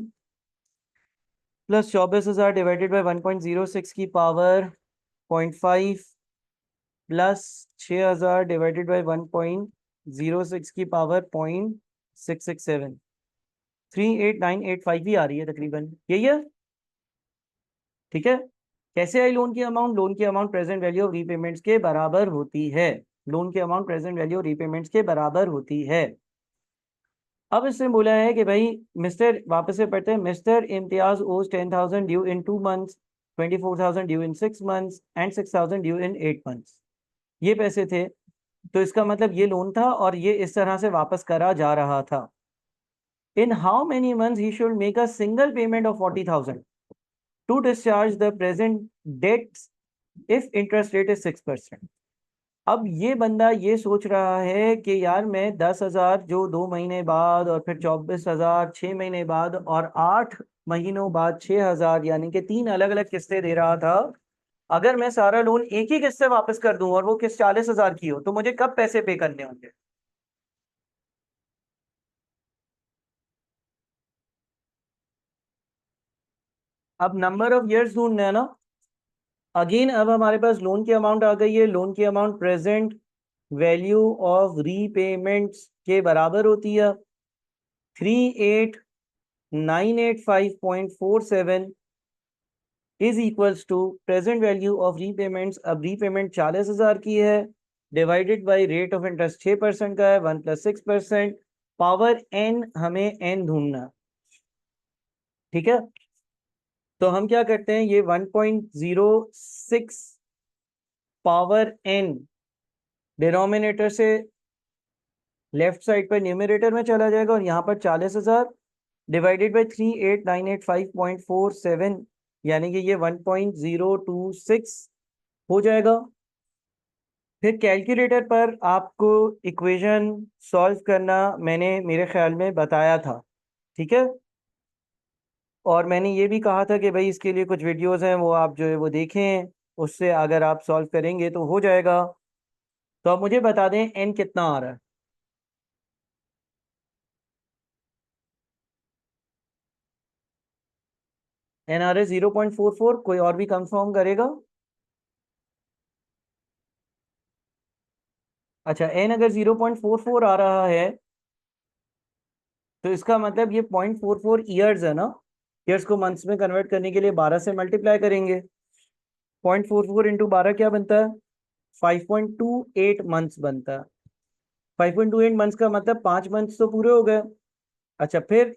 प्लस 24,000 डिवाइडेड बाई 1.06 की पावर 0.5 प्लस 6,000 डिवाइडेड बाई 1.06 की पावर 0.667, 38,985 ही आ रही है तकरीबन, यही है। ठीक है, कैसे आई लोन की अमाउंट, लोन की amount present value of repayments के बराबर होती है, लोन की amount present value of repayments के बराबर होती है। अब इसने बोला है कि भाई मिस्टर, वापस से पढ़ते हैं, मिस्टर इम्तियाज ओज 10,000 due in 2 months, 24,000 due in 6 months and 6,000 due in 8 months। ये पैसे थे, तो इसका मतलब ये लोन था और ये इस तरह से वापस करा जा रहा था। In how many months he should make a single payment of 40,000 to discharge the present debts if interest rate is 6%। अब ये बंदा ये सोच रहा है कि यार मैं 10,000 जो 2 महीने बाद और फिर 24,000 6 महीने बाद और 8 महीनों बाद 6,000 यानी कि 3 अलग अलग किस्तें दे रहा था, अगर मैं सारा लोन एक ही किस्त से वापस कर दूं और वो किस्त 40,000 की हो तो मुझे कब पैसे पे करने होंगे। अब नंबर ऑफ इयर्स ढूंढना है ना, अगेन अब हमारे पास लोन की अमाउंट आ गई है, लोन की amount present value of repayments के बराबर होती है 38,985.47 is equals to present value of repayments. अब रीपेमेंट 40,000 की है, divided by rate of interest 6% का है, 1+6%, पावर एन, हमें एन ढूंढना। ठीक है, तो हम क्या करते हैं, ये 1.06 पावर एन डिनोमिनेटर से लेफ्ट साइड पर न्यूमरेटर में चला जाएगा और यहाँ पर 40,000 डिवाइडेड बाई 38,985.47 यानी कि ये 1.026 हो जाएगा। फिर कैलकुलेटर पर आपको इक्वेशन सॉल्व करना मैंने मेरे ख्याल में बताया था। ठीक है, और मैंने ये भी कहा था कि भाई इसके लिए कुछ वीडियोस हैं वो आप जो है वो देखें, उससे अगर आप सॉल्व करेंगे तो हो जाएगा। तो आप मुझे बता दें एन कितना आ रहा है। एन आ रहा है 0.44, कोई और भी कंफर्म करेगा। अच्छा, एन अगर 0.44 आ रहा है तो इसका मतलब ये 0.44 ईयर्स है ना, ईयर्स को मंथ्स में कन्वर्ट करने के लिए 12 से मल्टीप्लाई करेंगे। 0.44 इंटू 12 क्या बनता है? 5.28 मंथ्स बनता है। 5.28 मंथ्स का मतलब 5 मंथ्स तो पूरे हो गए। अच्छा, फिर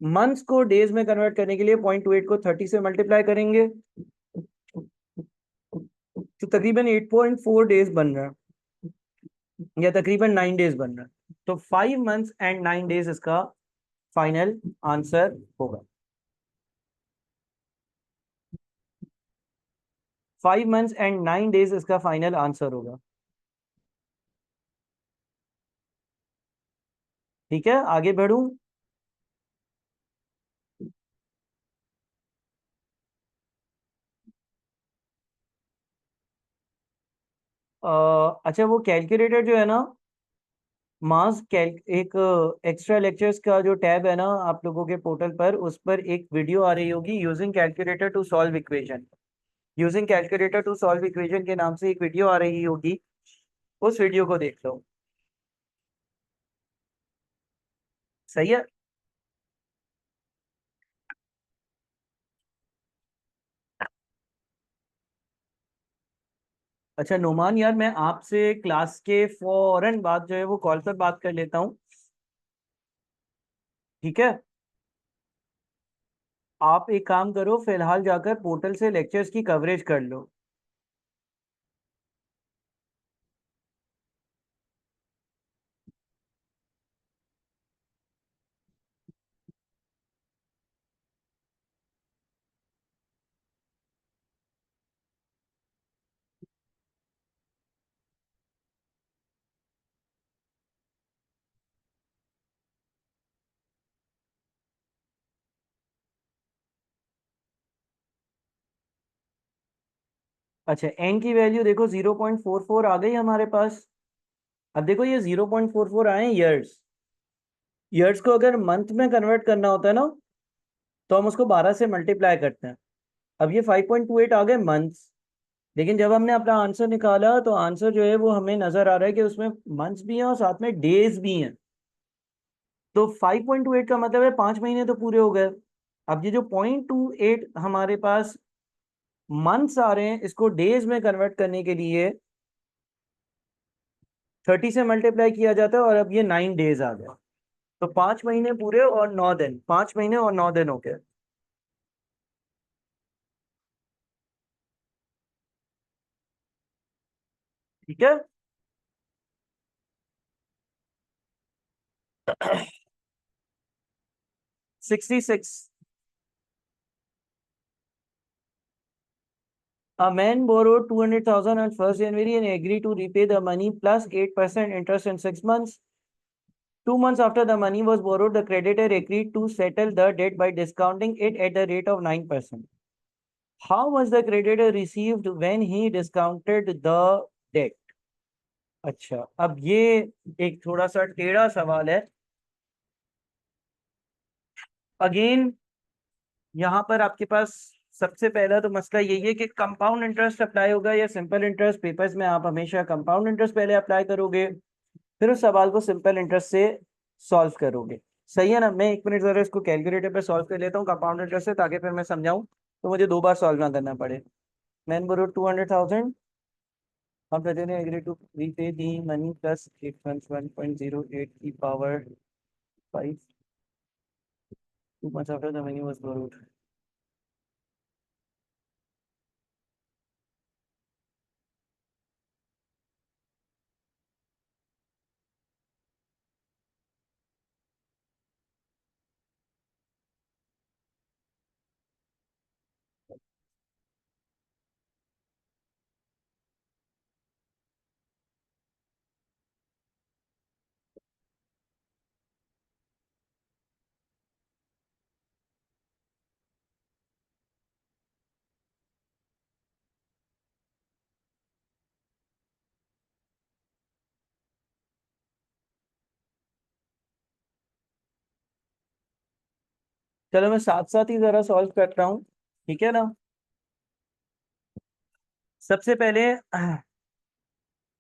मंथ्स को डेज में कन्वर्ट करने के लिए 0.28 को 30 से मल्टीप्लाई करेंगे, तो तकरीबन 8.4 डेज बन रहा है, या तकरीबन 9 डेज बन रहा है। तो 5 मंथ्स एंड 9 डेज इसका फाइनल आंसर होगा। 5 मंथ्स एंड 9 डेज इसका फाइनल आंसर होगा। ठीक है, आगे बढ़ूं? अच्छा, वो कैलकुलेटर जो है ना, मास कैल एक एक्स्ट्रा लेक्चर्स का जो टैब है ना आप लोगों के पोर्टल पर, उस पर एक वीडियो आ रही होगी, using calculator to solve equation. Using calculator to solve equation के नाम से एक वीडियो आ रही होगी, उस वीडियो को देख लो। सही है। अच्छा नोमान यार, मैं आपसे क्लास के फौरन बाद जो है वो कॉल पर बात कर लेता हूँ। ठीक है, आप एक काम करो, फिलहाल जाकर पोर्टल से लेक्चर्स की कवरेज कर लो। अच्छा, एन की वैल्यू देखो 0.44 आ गई हमारे पास। अब देखो ये 0.44 आए ईयर्स। ईयर्स को अगर मंथ में कन्वर्ट करना होता है ना, तो हम उसको 12 से मल्टीप्लाई करते हैं। अब ये 5.28 आ गए मंथ्स, लेकिन जब हमने अपना आंसर निकाला तो आंसर जो है वो हमें नजर आ रहा है कि उसमें मंथ्स भी हैं और साथ में डेज भी हैं। तो 5.28 का मतलब है 5 महीने तो पूरे हो गए। अब ये जो 0.28 हमारे पास मंथ्स आ रहे हैं, इसको डेज में कन्वर्ट करने के लिए 30 से मल्टीप्लाई किया जाता है, और अब ये 9 डेज आ गए। तो 5 महीने पूरे और 9 दिन, 5 महीने और 9 दिन हो गए। ठीक है। 66। A man borrowed 200,000 on 1st January and agreed to repay the money plus 8% interest in 6 months. 2 months after the money was borrowed, the creditor agreed to settle the debt by discounting it at the rate of 9%. How much the creditor received when he discounted the debt? अच्छा, अब ये एक थोड़ा सा टेढ़ा सवाल है। Again यहाँ पर आपके पास सबसे पहला तो मसला यही है कि कंपाउंड इंटरेस्ट अप्लाई होगा या सिंपल इंटरेस्ट। पेपर्स में आप हमेशा कंपाउंड इंटरेस्ट पहले अप्लाई करोगे, फिर उस सवाल को सिंपल इंटरेस्ट से सॉल्व करोगे। सही है ना? मैं 1 मिनट जरा इसको कैलकुलेटर पे सॉल्व कर लेता हूँ कंपाउंड इंटरेस्ट से, ताकि फिर मैं समझाऊं तो मुझे 2 बार सॉल्व ना करना पड़े। मैन बोरो 200,000, हम कहते हैं agree to repay the money plus 1.08 की power 5, 2 months after the money was borrowed। चलो मैं साथ साथ ही जरा सॉल्व करता हूँ, ठीक है ना? सबसे पहले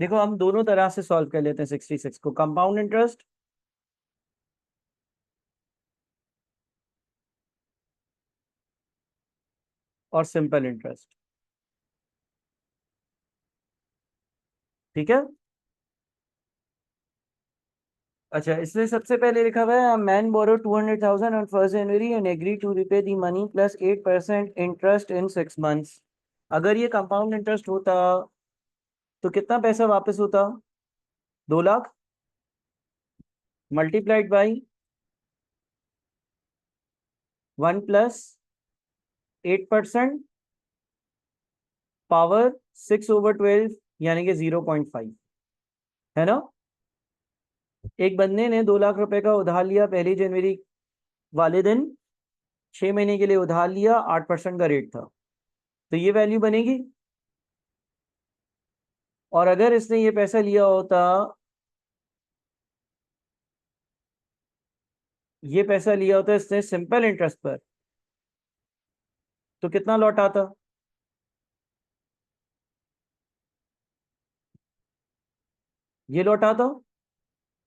देखो, हम दोनों तरह से सॉल्व कर लेते हैं 66 को। कंपाउंड इंटरेस्ट और सिंपल इंटरेस्ट। ठीक है। अच्छा, इसमें सबसे पहले लिखा हुआ है man borrow 200,000 on 1 January and agree to repay the money plus 8% interest in 6 months. अगर ये कंपाउंड इंटरेस्ट होता तो कितना पैसा वापस होता? 2 lakh multiplied by 1 plus 8% power 6/12 यानी कि 0.5, है ना। एक बंदे ने 2 लाख रुपए का उधार लिया 1 जनवरी वाले दिन, 6 महीने के लिए उधार लिया, 8% का रेट था, तो ये वैल्यू बनेगी। और अगर इसने ये पैसा लिया होता, ये पैसा लिया होता इसने सिंपल इंटरेस्ट पर, तो कितना लौट आता? ये लौट आता।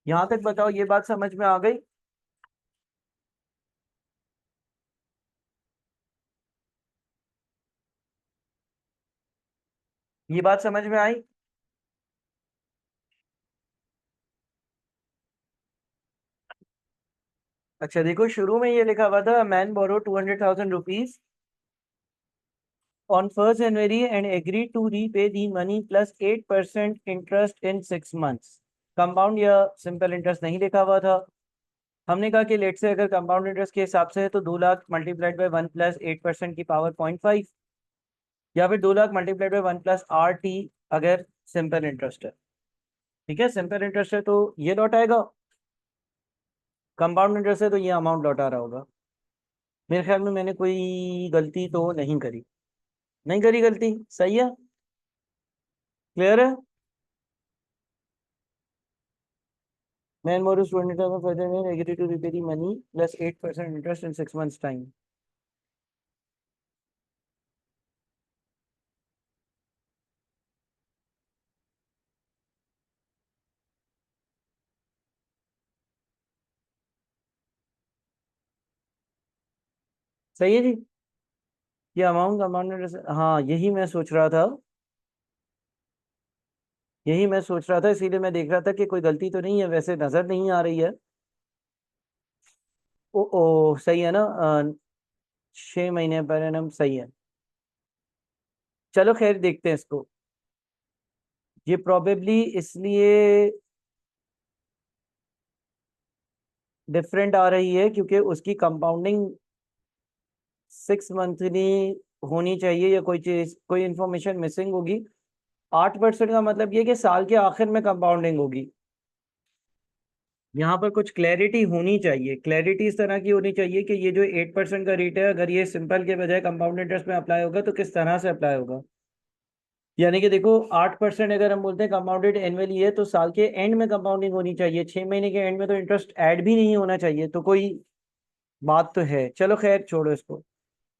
यहां तक बताओ, ये बात समझ में आ गई? ये बात समझ में आई? अच्छा देखो, शुरू में ये लिखा हुआ था man borrow 200,000 rupees on 1 January and agreed to repay the money plus 8% interest in 6 months। Compound या सिंपल इंटरेस्ट नहीं लिखा हुआ था। हमने कहा कि लेट से अगर कंपाउंड इंटरेस्ट के हिसाब से है तो 2 लाख मल्टीप्लाइड बाई 1 प्लस 8% की पावर 0.5, या फिर 2 lakh multiplied by 1 plus RT अगर सिंपल इंटरेस्ट है। ठीक है, सिंपल इंटरेस्ट है तो ये लौट आएगा, कंपाउंड इंटरेस्ट है तो ये अमाउंट लौटा रहा होगा। मेरे ख्याल में मैंने कोई गलती तो नहीं करी, नहीं करी गलती, सही है, क्लियर है। Man borrows 20,000 further and agree to repay the money plus 8% interest in 6 months time। सही है जी। ये अमाउंट अमाउंट, हाँ यही मैं सोच रहा था, यही मैं सोच रहा था, इसीलिए मैं देख रहा था कि कोई गलती तो नहीं है, वैसे नजर नहीं आ रही है। ओ सही है ना, 6 महीने पर एनम सही है। चलो खैर देखते हैं इसको। ये प्रोबेबली इसलिए डिफरेंट आ रही है क्योंकि उसकी कंपाउंडिंग 6 मंथली होनी चाहिए, या कोई चीज कोई इंफॉर्मेशन मिसिंग होगी। 8% का मतलब ये कि साल के आखिर में कंपाउंडिंग होगी। यहाँ पर कुछ क्लैरिटी होनी चाहिए, क्लैरिटी इस तरह की होनी चाहिए कि ये जो 8% का रेट है, अगर ये सिंपल के बजाय कंपाउंड इंटरेस्ट में अप्लाई होगा तो किस तरह से अप्लाई होगा। यानी कि देखो, 8% अगर हम बोलते हैं कंपाउंडेड एनुअली है तो साल के एंड में कंपाउंडिंग होनी चाहिए, 6 महीने के एंड में तो इंटरेस्ट ऐड भी नहीं होना चाहिए, तो कोई बात तो है। चलो खैर छोड़ो इसको।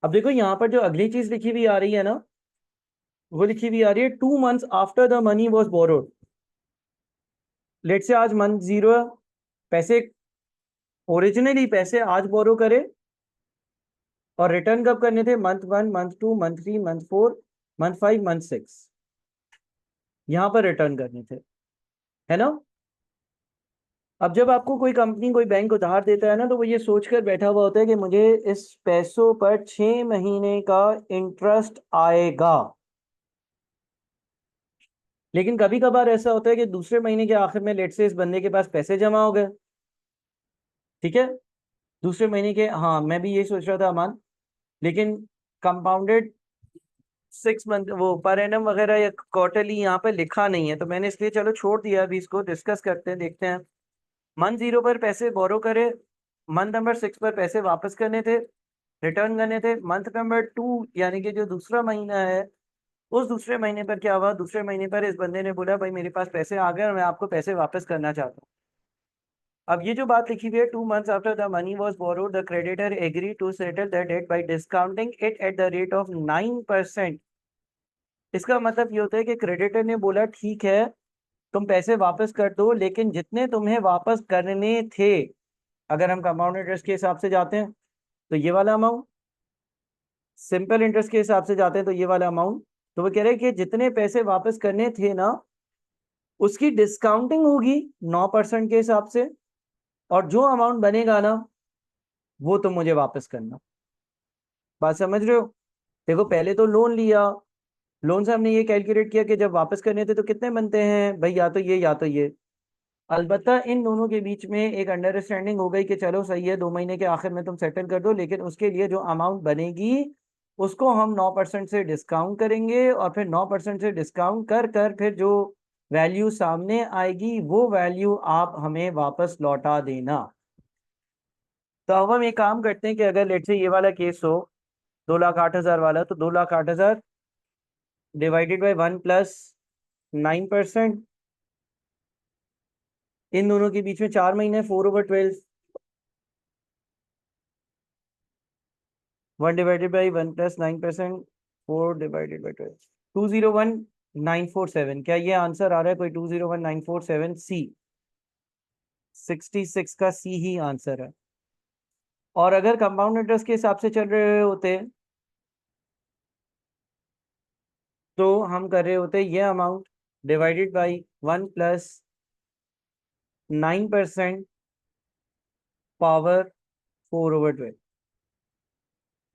अब देखो यहाँ पर जो अगली चीज लिखी हुई आ रही है ना, वो लिखी हुई आ रही है 2 months after the money was borrowed. लेट से आज मंथ 0 है, पैसे ओरिजिनली पैसे आज बोरो करे और रिटर्न कब करने थे? Month 1, month 2, month 3, month 4, month 5, month 6, यहां पर रिटर्न करने थे, है ना। अब जब आपको कोई कंपनी कोई बैंक उधार देता है ना, तो वो ये सोचकर बैठा हुआ होता है कि मुझे इस पैसों पर 6 महीने का इंटरेस्ट आएगा। लेकिन कभी कभार ऐसा होता है कि दूसरे महीने के आखिर में लेट से इस बंदे के पास पैसे जमा हो गए। ठीक है, दूसरे महीने के, हाँ मैं भी यही सोच रहा था अमान, लेकिन कंपाउंडेड 6 मंथ वो पर एनम वगैरह या क्वार्टरली यहाँ पे लिखा नहीं है, तो मैंने इसलिए चलो छोड़ दिया। अभी इसको डिस्कस करते हैं, देखते हैं। मंथ 0 पर पैसे बोरो करे, मंथ नंबर 6 पर पैसे वापस करने थे, रिटर्न करने थे। मंथ नंबर 2 यानी कि जो दूसरा महीना है, उस दूसरे महीने पर क्या हुआ? दूसरे महीने पर इस बंदे ने बोला भाई मेरे पास पैसे आ गए और मैं आपको पैसे वापस करना चाहता हूँ। अब ये जो बात लिखी हुई है, 2 months after the money was borrowed the creditor agree to settle the debt by discounting it at the rate of 9%। इसका मतलब ये होता है कि क्रेडिटर ने बोला ठीक है तुम पैसे वापस कर दो, लेकिन जितने तुम्हें वापस करने थे, अगर हम कंपाउंड इंटरेस्ट के हिसाब से जाते हैं तो ये वाला अमाउंट सिंपल इंटरेस्ट के हिसाब से जाते हैं तो ये वाला अमाउंट, तो वो कह रहे हैं कि जितने पैसे वापस करने थे ना उसकी डिस्काउंटिंग होगी 9% के हिसाब से, और जो अमाउंट बनेगा ना वो तो मुझे वापस करना। बात समझ रहे हो? देखो पहले तो लोन लिया, लोन से हमने ये कैलकुलेट किया कि जब वापस करने थे तो कितने बनते हैं भाई, या तो ये या तो ये। अलबत्ता इन दोनों के बीच में एक अंडरस्टैंडिंग हो गई कि चलो सही है 2 महीने के आखिर में तुम सेटल कर दो, लेकिन उसके लिए जो अमाउंट बनेगी उसको हम 9% से डिस्काउंट करेंगे, और फिर 9% से डिस्काउंट कर कर फिर जो वैल्यू सामने आएगी वो वैल्यू आप हमें वापस लौटा देना। तो अब हम एक काम करते हैं कि अगर लेट से ये वाला केस हो 2,08,000 वाला, तो 2,08,000 डिवाइडेड बाई 1 + 9%, इन दोनों के बीच में 4 महीने, 4/12, 1/1 + 9%, 4/12, 201,947। क्या ये आंसर आ रहा है कोई? 201,947 सी, 66 का सी ही आंसर है। और अगर कंपाउंड इंटरेस्ट के हिसाब से चल रहे होते तो हम कर रहे होते ये अमाउंट डिवाइडेड बाई 1 + 9% पावर 4/12।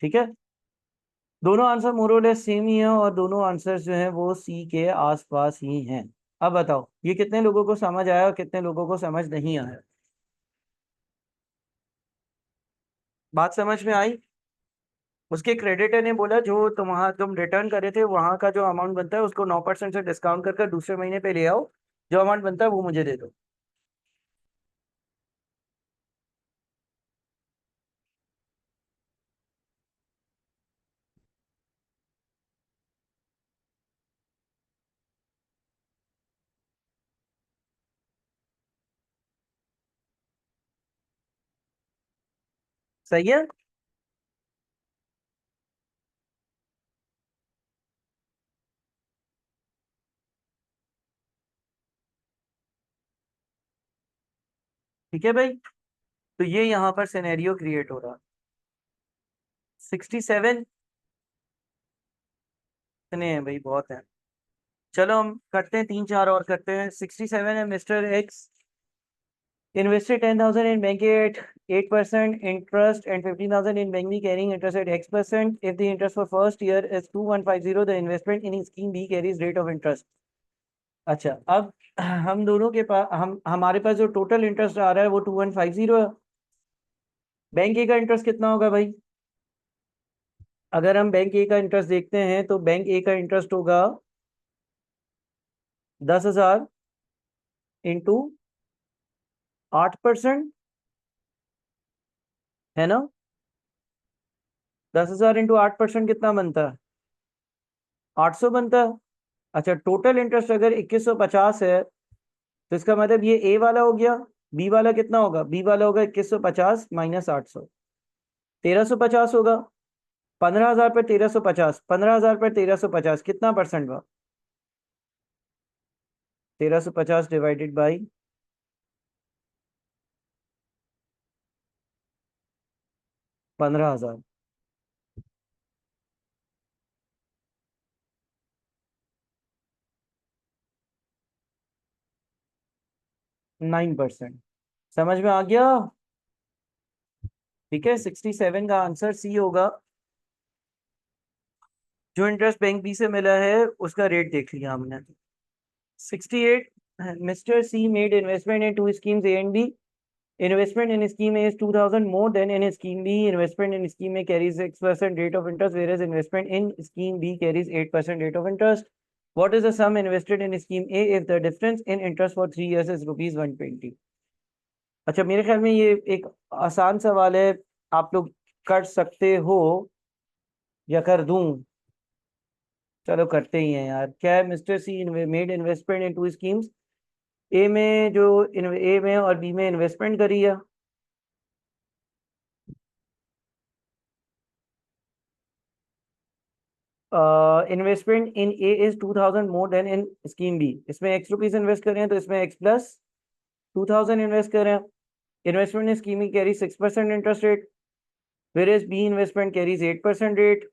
ठीक है, दोनों आंसर मोरलेस सेम ही है, और दोनों आंसर जो हैं वो सी के आसपास ही हैं। अब बताओ ये कितने लोगों को समझ आया और कितने लोगों को समझ नहीं आया? बात समझ में आई? उसके क्रेडिटर ने बोला जो तुम रिटर्न करे थे वहां का जो अमाउंट बनता है उसको 9% से डिस्काउंट कर दूसरे महीने पे ले आओ, जो अमाउंट बनता है वो मुझे दे दो। सही है। ठीक है भाई, तो ये यहाँ पर सिनेरियो क्रिएट हो रहा। 67 इतने हैं भाई, बहुत है। चलो हम करते हैं, 3-4 और करते हैं। 67 है, mister x invested 10,000 in bank at 8% interest and 15,000 in bank B carrying interest at X%. If the interest for first year is 2,150, the investment in scheme B carries rate of interest. अच्छा, अब हम दोनों के पास हमारे पास जो total interest आ रहा है वो 2,150 है। बैंक ए का इंटरेस्ट कितना होगा भाई? अगर हम बैंक ए का इंटरेस्ट देखते हैं तो बैंक ए का इंटरेस्ट होगा 10,000 इंटू 8%, है ना? 10,000 इंटू 8% कितना बनता है? 800 बनता है। अच्छा, टोटल इंटरेस्ट अगर 2150 है तो इसका मतलब ये ए वाला हो गया। बी वाला कितना होगा? बी वाला होगा 2150 माइनस 800, 1350 होगा। 15,000 पर 1350, 15,000 पर 1350 कितना परसेंट हुआ? 1350 डिवाइडेड बाई 15,000, 9%। समझ में आ गया? ठीक है, 67 का आंसर सी होगा। जो इंटरेस्ट बैंक बी से मिला है उसका रेट देख लिया हमने। 68, mister C made investment in two schemes A and B. Investment in scheme A is 2,000 more than in scheme B. Investment in scheme A carries 6% rate of interest, whereas investment in scheme B carries 8% rate of interest. What is the sum invested in scheme A if the difference in interest for 3 years is rupees 120? अच्छा, मेरे ख्याल में ये एक आसान सवाल है, आप लोग कर सकते हो या कर दूं? चलो करते ही हैं यार। क्या है? Mister C made investment in two schemes. A में जो ए में और बी में इन्वेस्टमेंट करी है। Investment in A is 2,000 more than in scheme B. इसमें एक्स रुपीज इन्वेस्ट कर रहे हैं तो इसमें एक्स प्लस 2,000 इन्वेस्ट कर रहे हैं। Investment in scheme carry 6% interest rate, where as B investment carries 8% rate.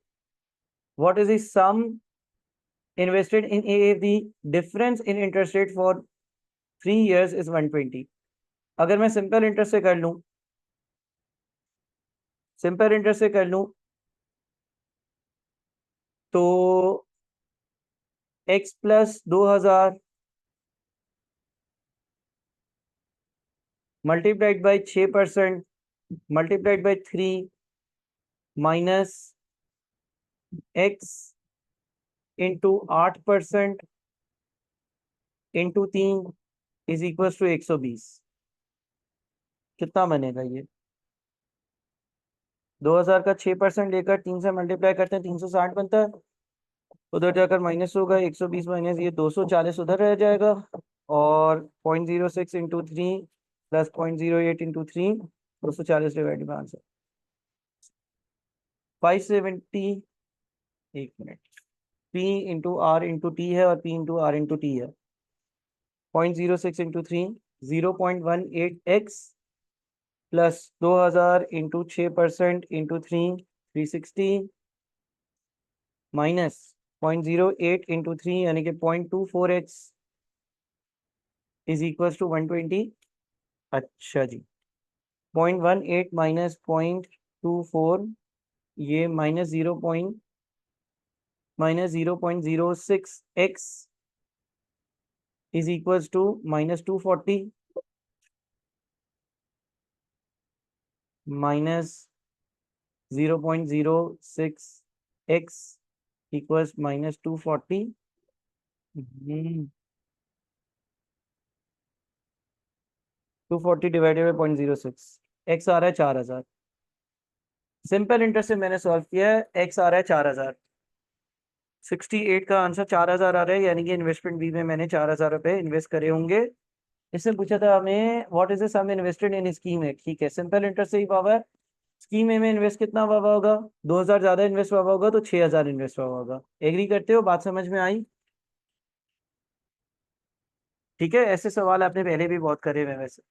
what is the sum invested in AA? The difference in interest rate for 3 years is 120. अगर मैं सिंपल इंटरेस्ट से कर लूं, तो x plus 2000 multiplied by 6% multiplied by 3 minus x into 8% into 3 is equal to 120। कितना बनेगा ये? 2000 का 6% लेकर 3 से मल्टीप्लाई करते हैं, 360 बनता है। उधर जाकर माइनस होगा, 120 माइनस ये 240 उधर रह जाएगा, और 0.06 into 3 plus 0.08 into 3, 240 divide by answer 570। एक मिनट, P into R into T है और P into R into T है। 0.06 into 3 0.18x plus 2000 into 6% into 3 360 minus 0.08 into 3 यानी कि 0.24x इज इक्वल टू 120। अच्छा जी, 0.18 माइनस 0.24, ये minus 0.06x is equal to minus 240 minus 0.06x equals minus 240। 240 divided by 0.06, x आ रहा है 4000। सिंपल इंटरेस्ट से मैंने सॉल्व किया है, x आ रहा है 4000। 68 का आंसर 4000 आ रहा है, यानी कि इन्वेस्टमेंट बी में मैंने 4000 रुपए इन्वेस्ट करे होंगे। इससे पूछा था हमें what is the sum invested in scheme है। ठीक है, सिंपल इंटरेस्ट से ही पावर। स्कीम में इन्वेस्ट कितना हुआ होगा? 2000 ज्यादा इन्वेस्ट हुआ होगा, तो 6000 इन्वेस्ट हुआ होगा। एग्री करते हो? बात समझ में आई? ठीक है, ऐसे सवाल आपने पहले भी बहुत करे हुए हैं वैसे।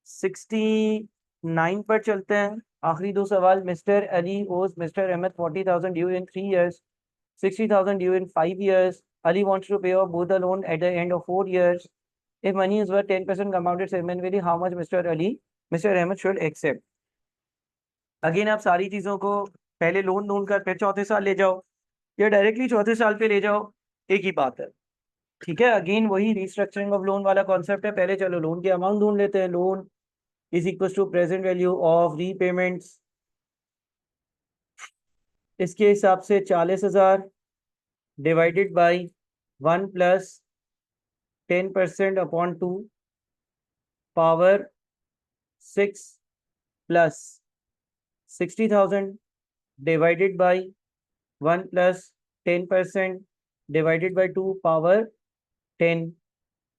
69 पर चलते हैं, आखिरी दो सवाल। Mister Ali owes mister Ahmed 40,000 due in 3 years, 60,000 due in 5 years. Ali wants to pay off both the loan at the end of 4 years. If money is worth 10% compounded semi-annually, how much Mr. Ahmed should accept? Again आप सारी चीजों को पहले loan loan कर फिर चौथे साल ले जाओ, या डायरेक्टली चौथे साल पे ले जाओ, एक ही बात है। ठीक है, अगेन वही रिस्ट्रक्चरिंग ऑफ लोन वाला कॉन्सेप्ट है। पहले चलो लोन की अमाउंट ढूंढ लेते हैं। Loan is equal to present value of repayments. इसके हिसाब से 40,000 divided by 1 plus 10% upon 2 power 6 plus 60,000 divided by 1 plus 10% divided by 2 power 10।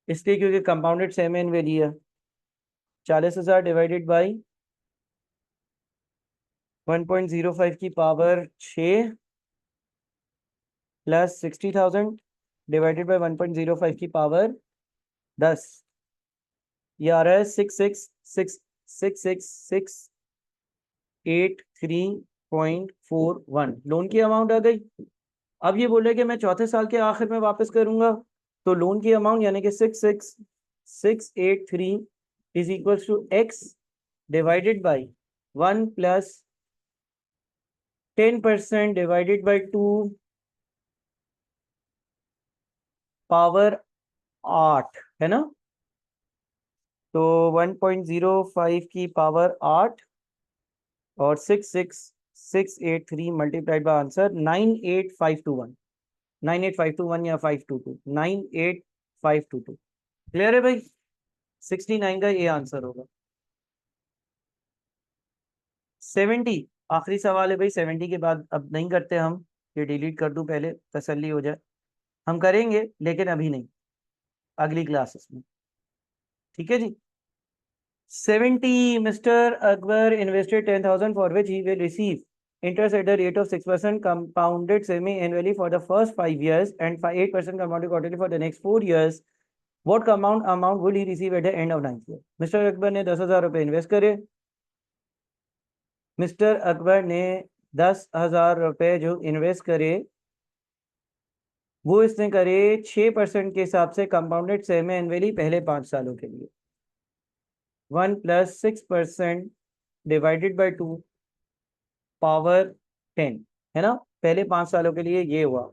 इसलिए क्योंकि कंपाउंडेड सेमी एनुअली है। 40,000 डिवाइडेड बाई 1.05 की पावर 6 प्लस 60,000 डिवाइडेड बाई 1.05 की पावर 10, ये आ रहा है 666,686,83.41। लोन की अमाउंट आ गई। अब ये बोल रहे कि मैं चौथे साल के आखिर में वापस करूंगा, तो लोन की अमाउंट यानी कि 666,683 is equal to x divided by 1 plus 10% divided by 2 power 8 है ना। तो 1.05 की पावर 8 और 666,683 मल्टीप्लाइड बाय आंसर 98521, 98521 या 522, 98522। क्लियर है भाई? 69 का ये आंसर होगा। 70 आखिरी सवाल है भाई। 70 के बाद अब नहीं करते हम, ये डिलीट कर दूं पहले, तसल्ली हो जाए। हम करेंगे लेकिन अभी नहीं, अगली क्लासेस में। ठीक है जी। 70, Mr. Akbar invested 10,000 for which he will receive interest at the rate of 6% compounded semi-annually for the first 5 years and 8% compounded quarterly for the next 4 years. What amount will he receive at the end of 9th year? Mr. Akbar ने 10,000 रुपए invest करे। Mister Akbar ने 10,000 रुपए जो invest करे वो इसने करे 6% के हिसाब से कंपाउंडेड सेमी एनुअली पहले 5 सालों के लिए। 1 + 6% डिवाइडेड बाई 2 पावर 10, है ना। पहले 5 सालों के लिए ये हुआ।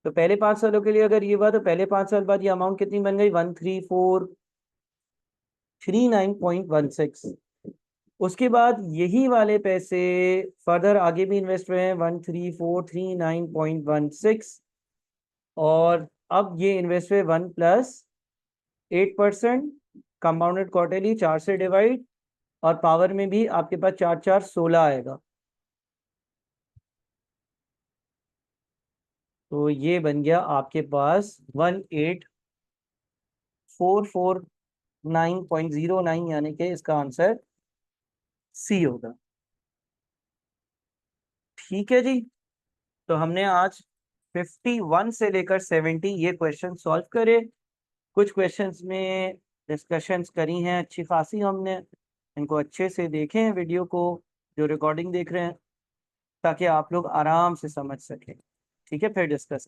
तो पहले 5 सालों के लिए अगर ये हुआ तो पहले 5 साल बाद ये अमाउंट कितनी बन गई? 13439.16। उसके बाद यही वाले पैसे फर्दर आगे भी इन्वेस्ट हुए हैं 13439.16, और अब ये इन्वेस्ट हुए 1 + 8% कंपाउंडेड क्वार्टरली 4 से डिवाइड, और पावर में भी आपके पास 4 4 16 आएगा। तो ये बन गया आपके पास 18449.09, यानी कि इसका आंसर सी होगा। ठीक है जी। तो हमने आज 51 से लेकर 70 ये क्वेश्चन सॉल्व करे। कुछ क्वेश्चंस में डिस्कशंस करी हैं अच्छी खासी हमने। इनको अच्छे से देखें वीडियो को, जो रिकॉर्डिंग देख रहे हैं, ताकि आप लोग आराम से समझ सकें। ठीक है, फिर डिस्कस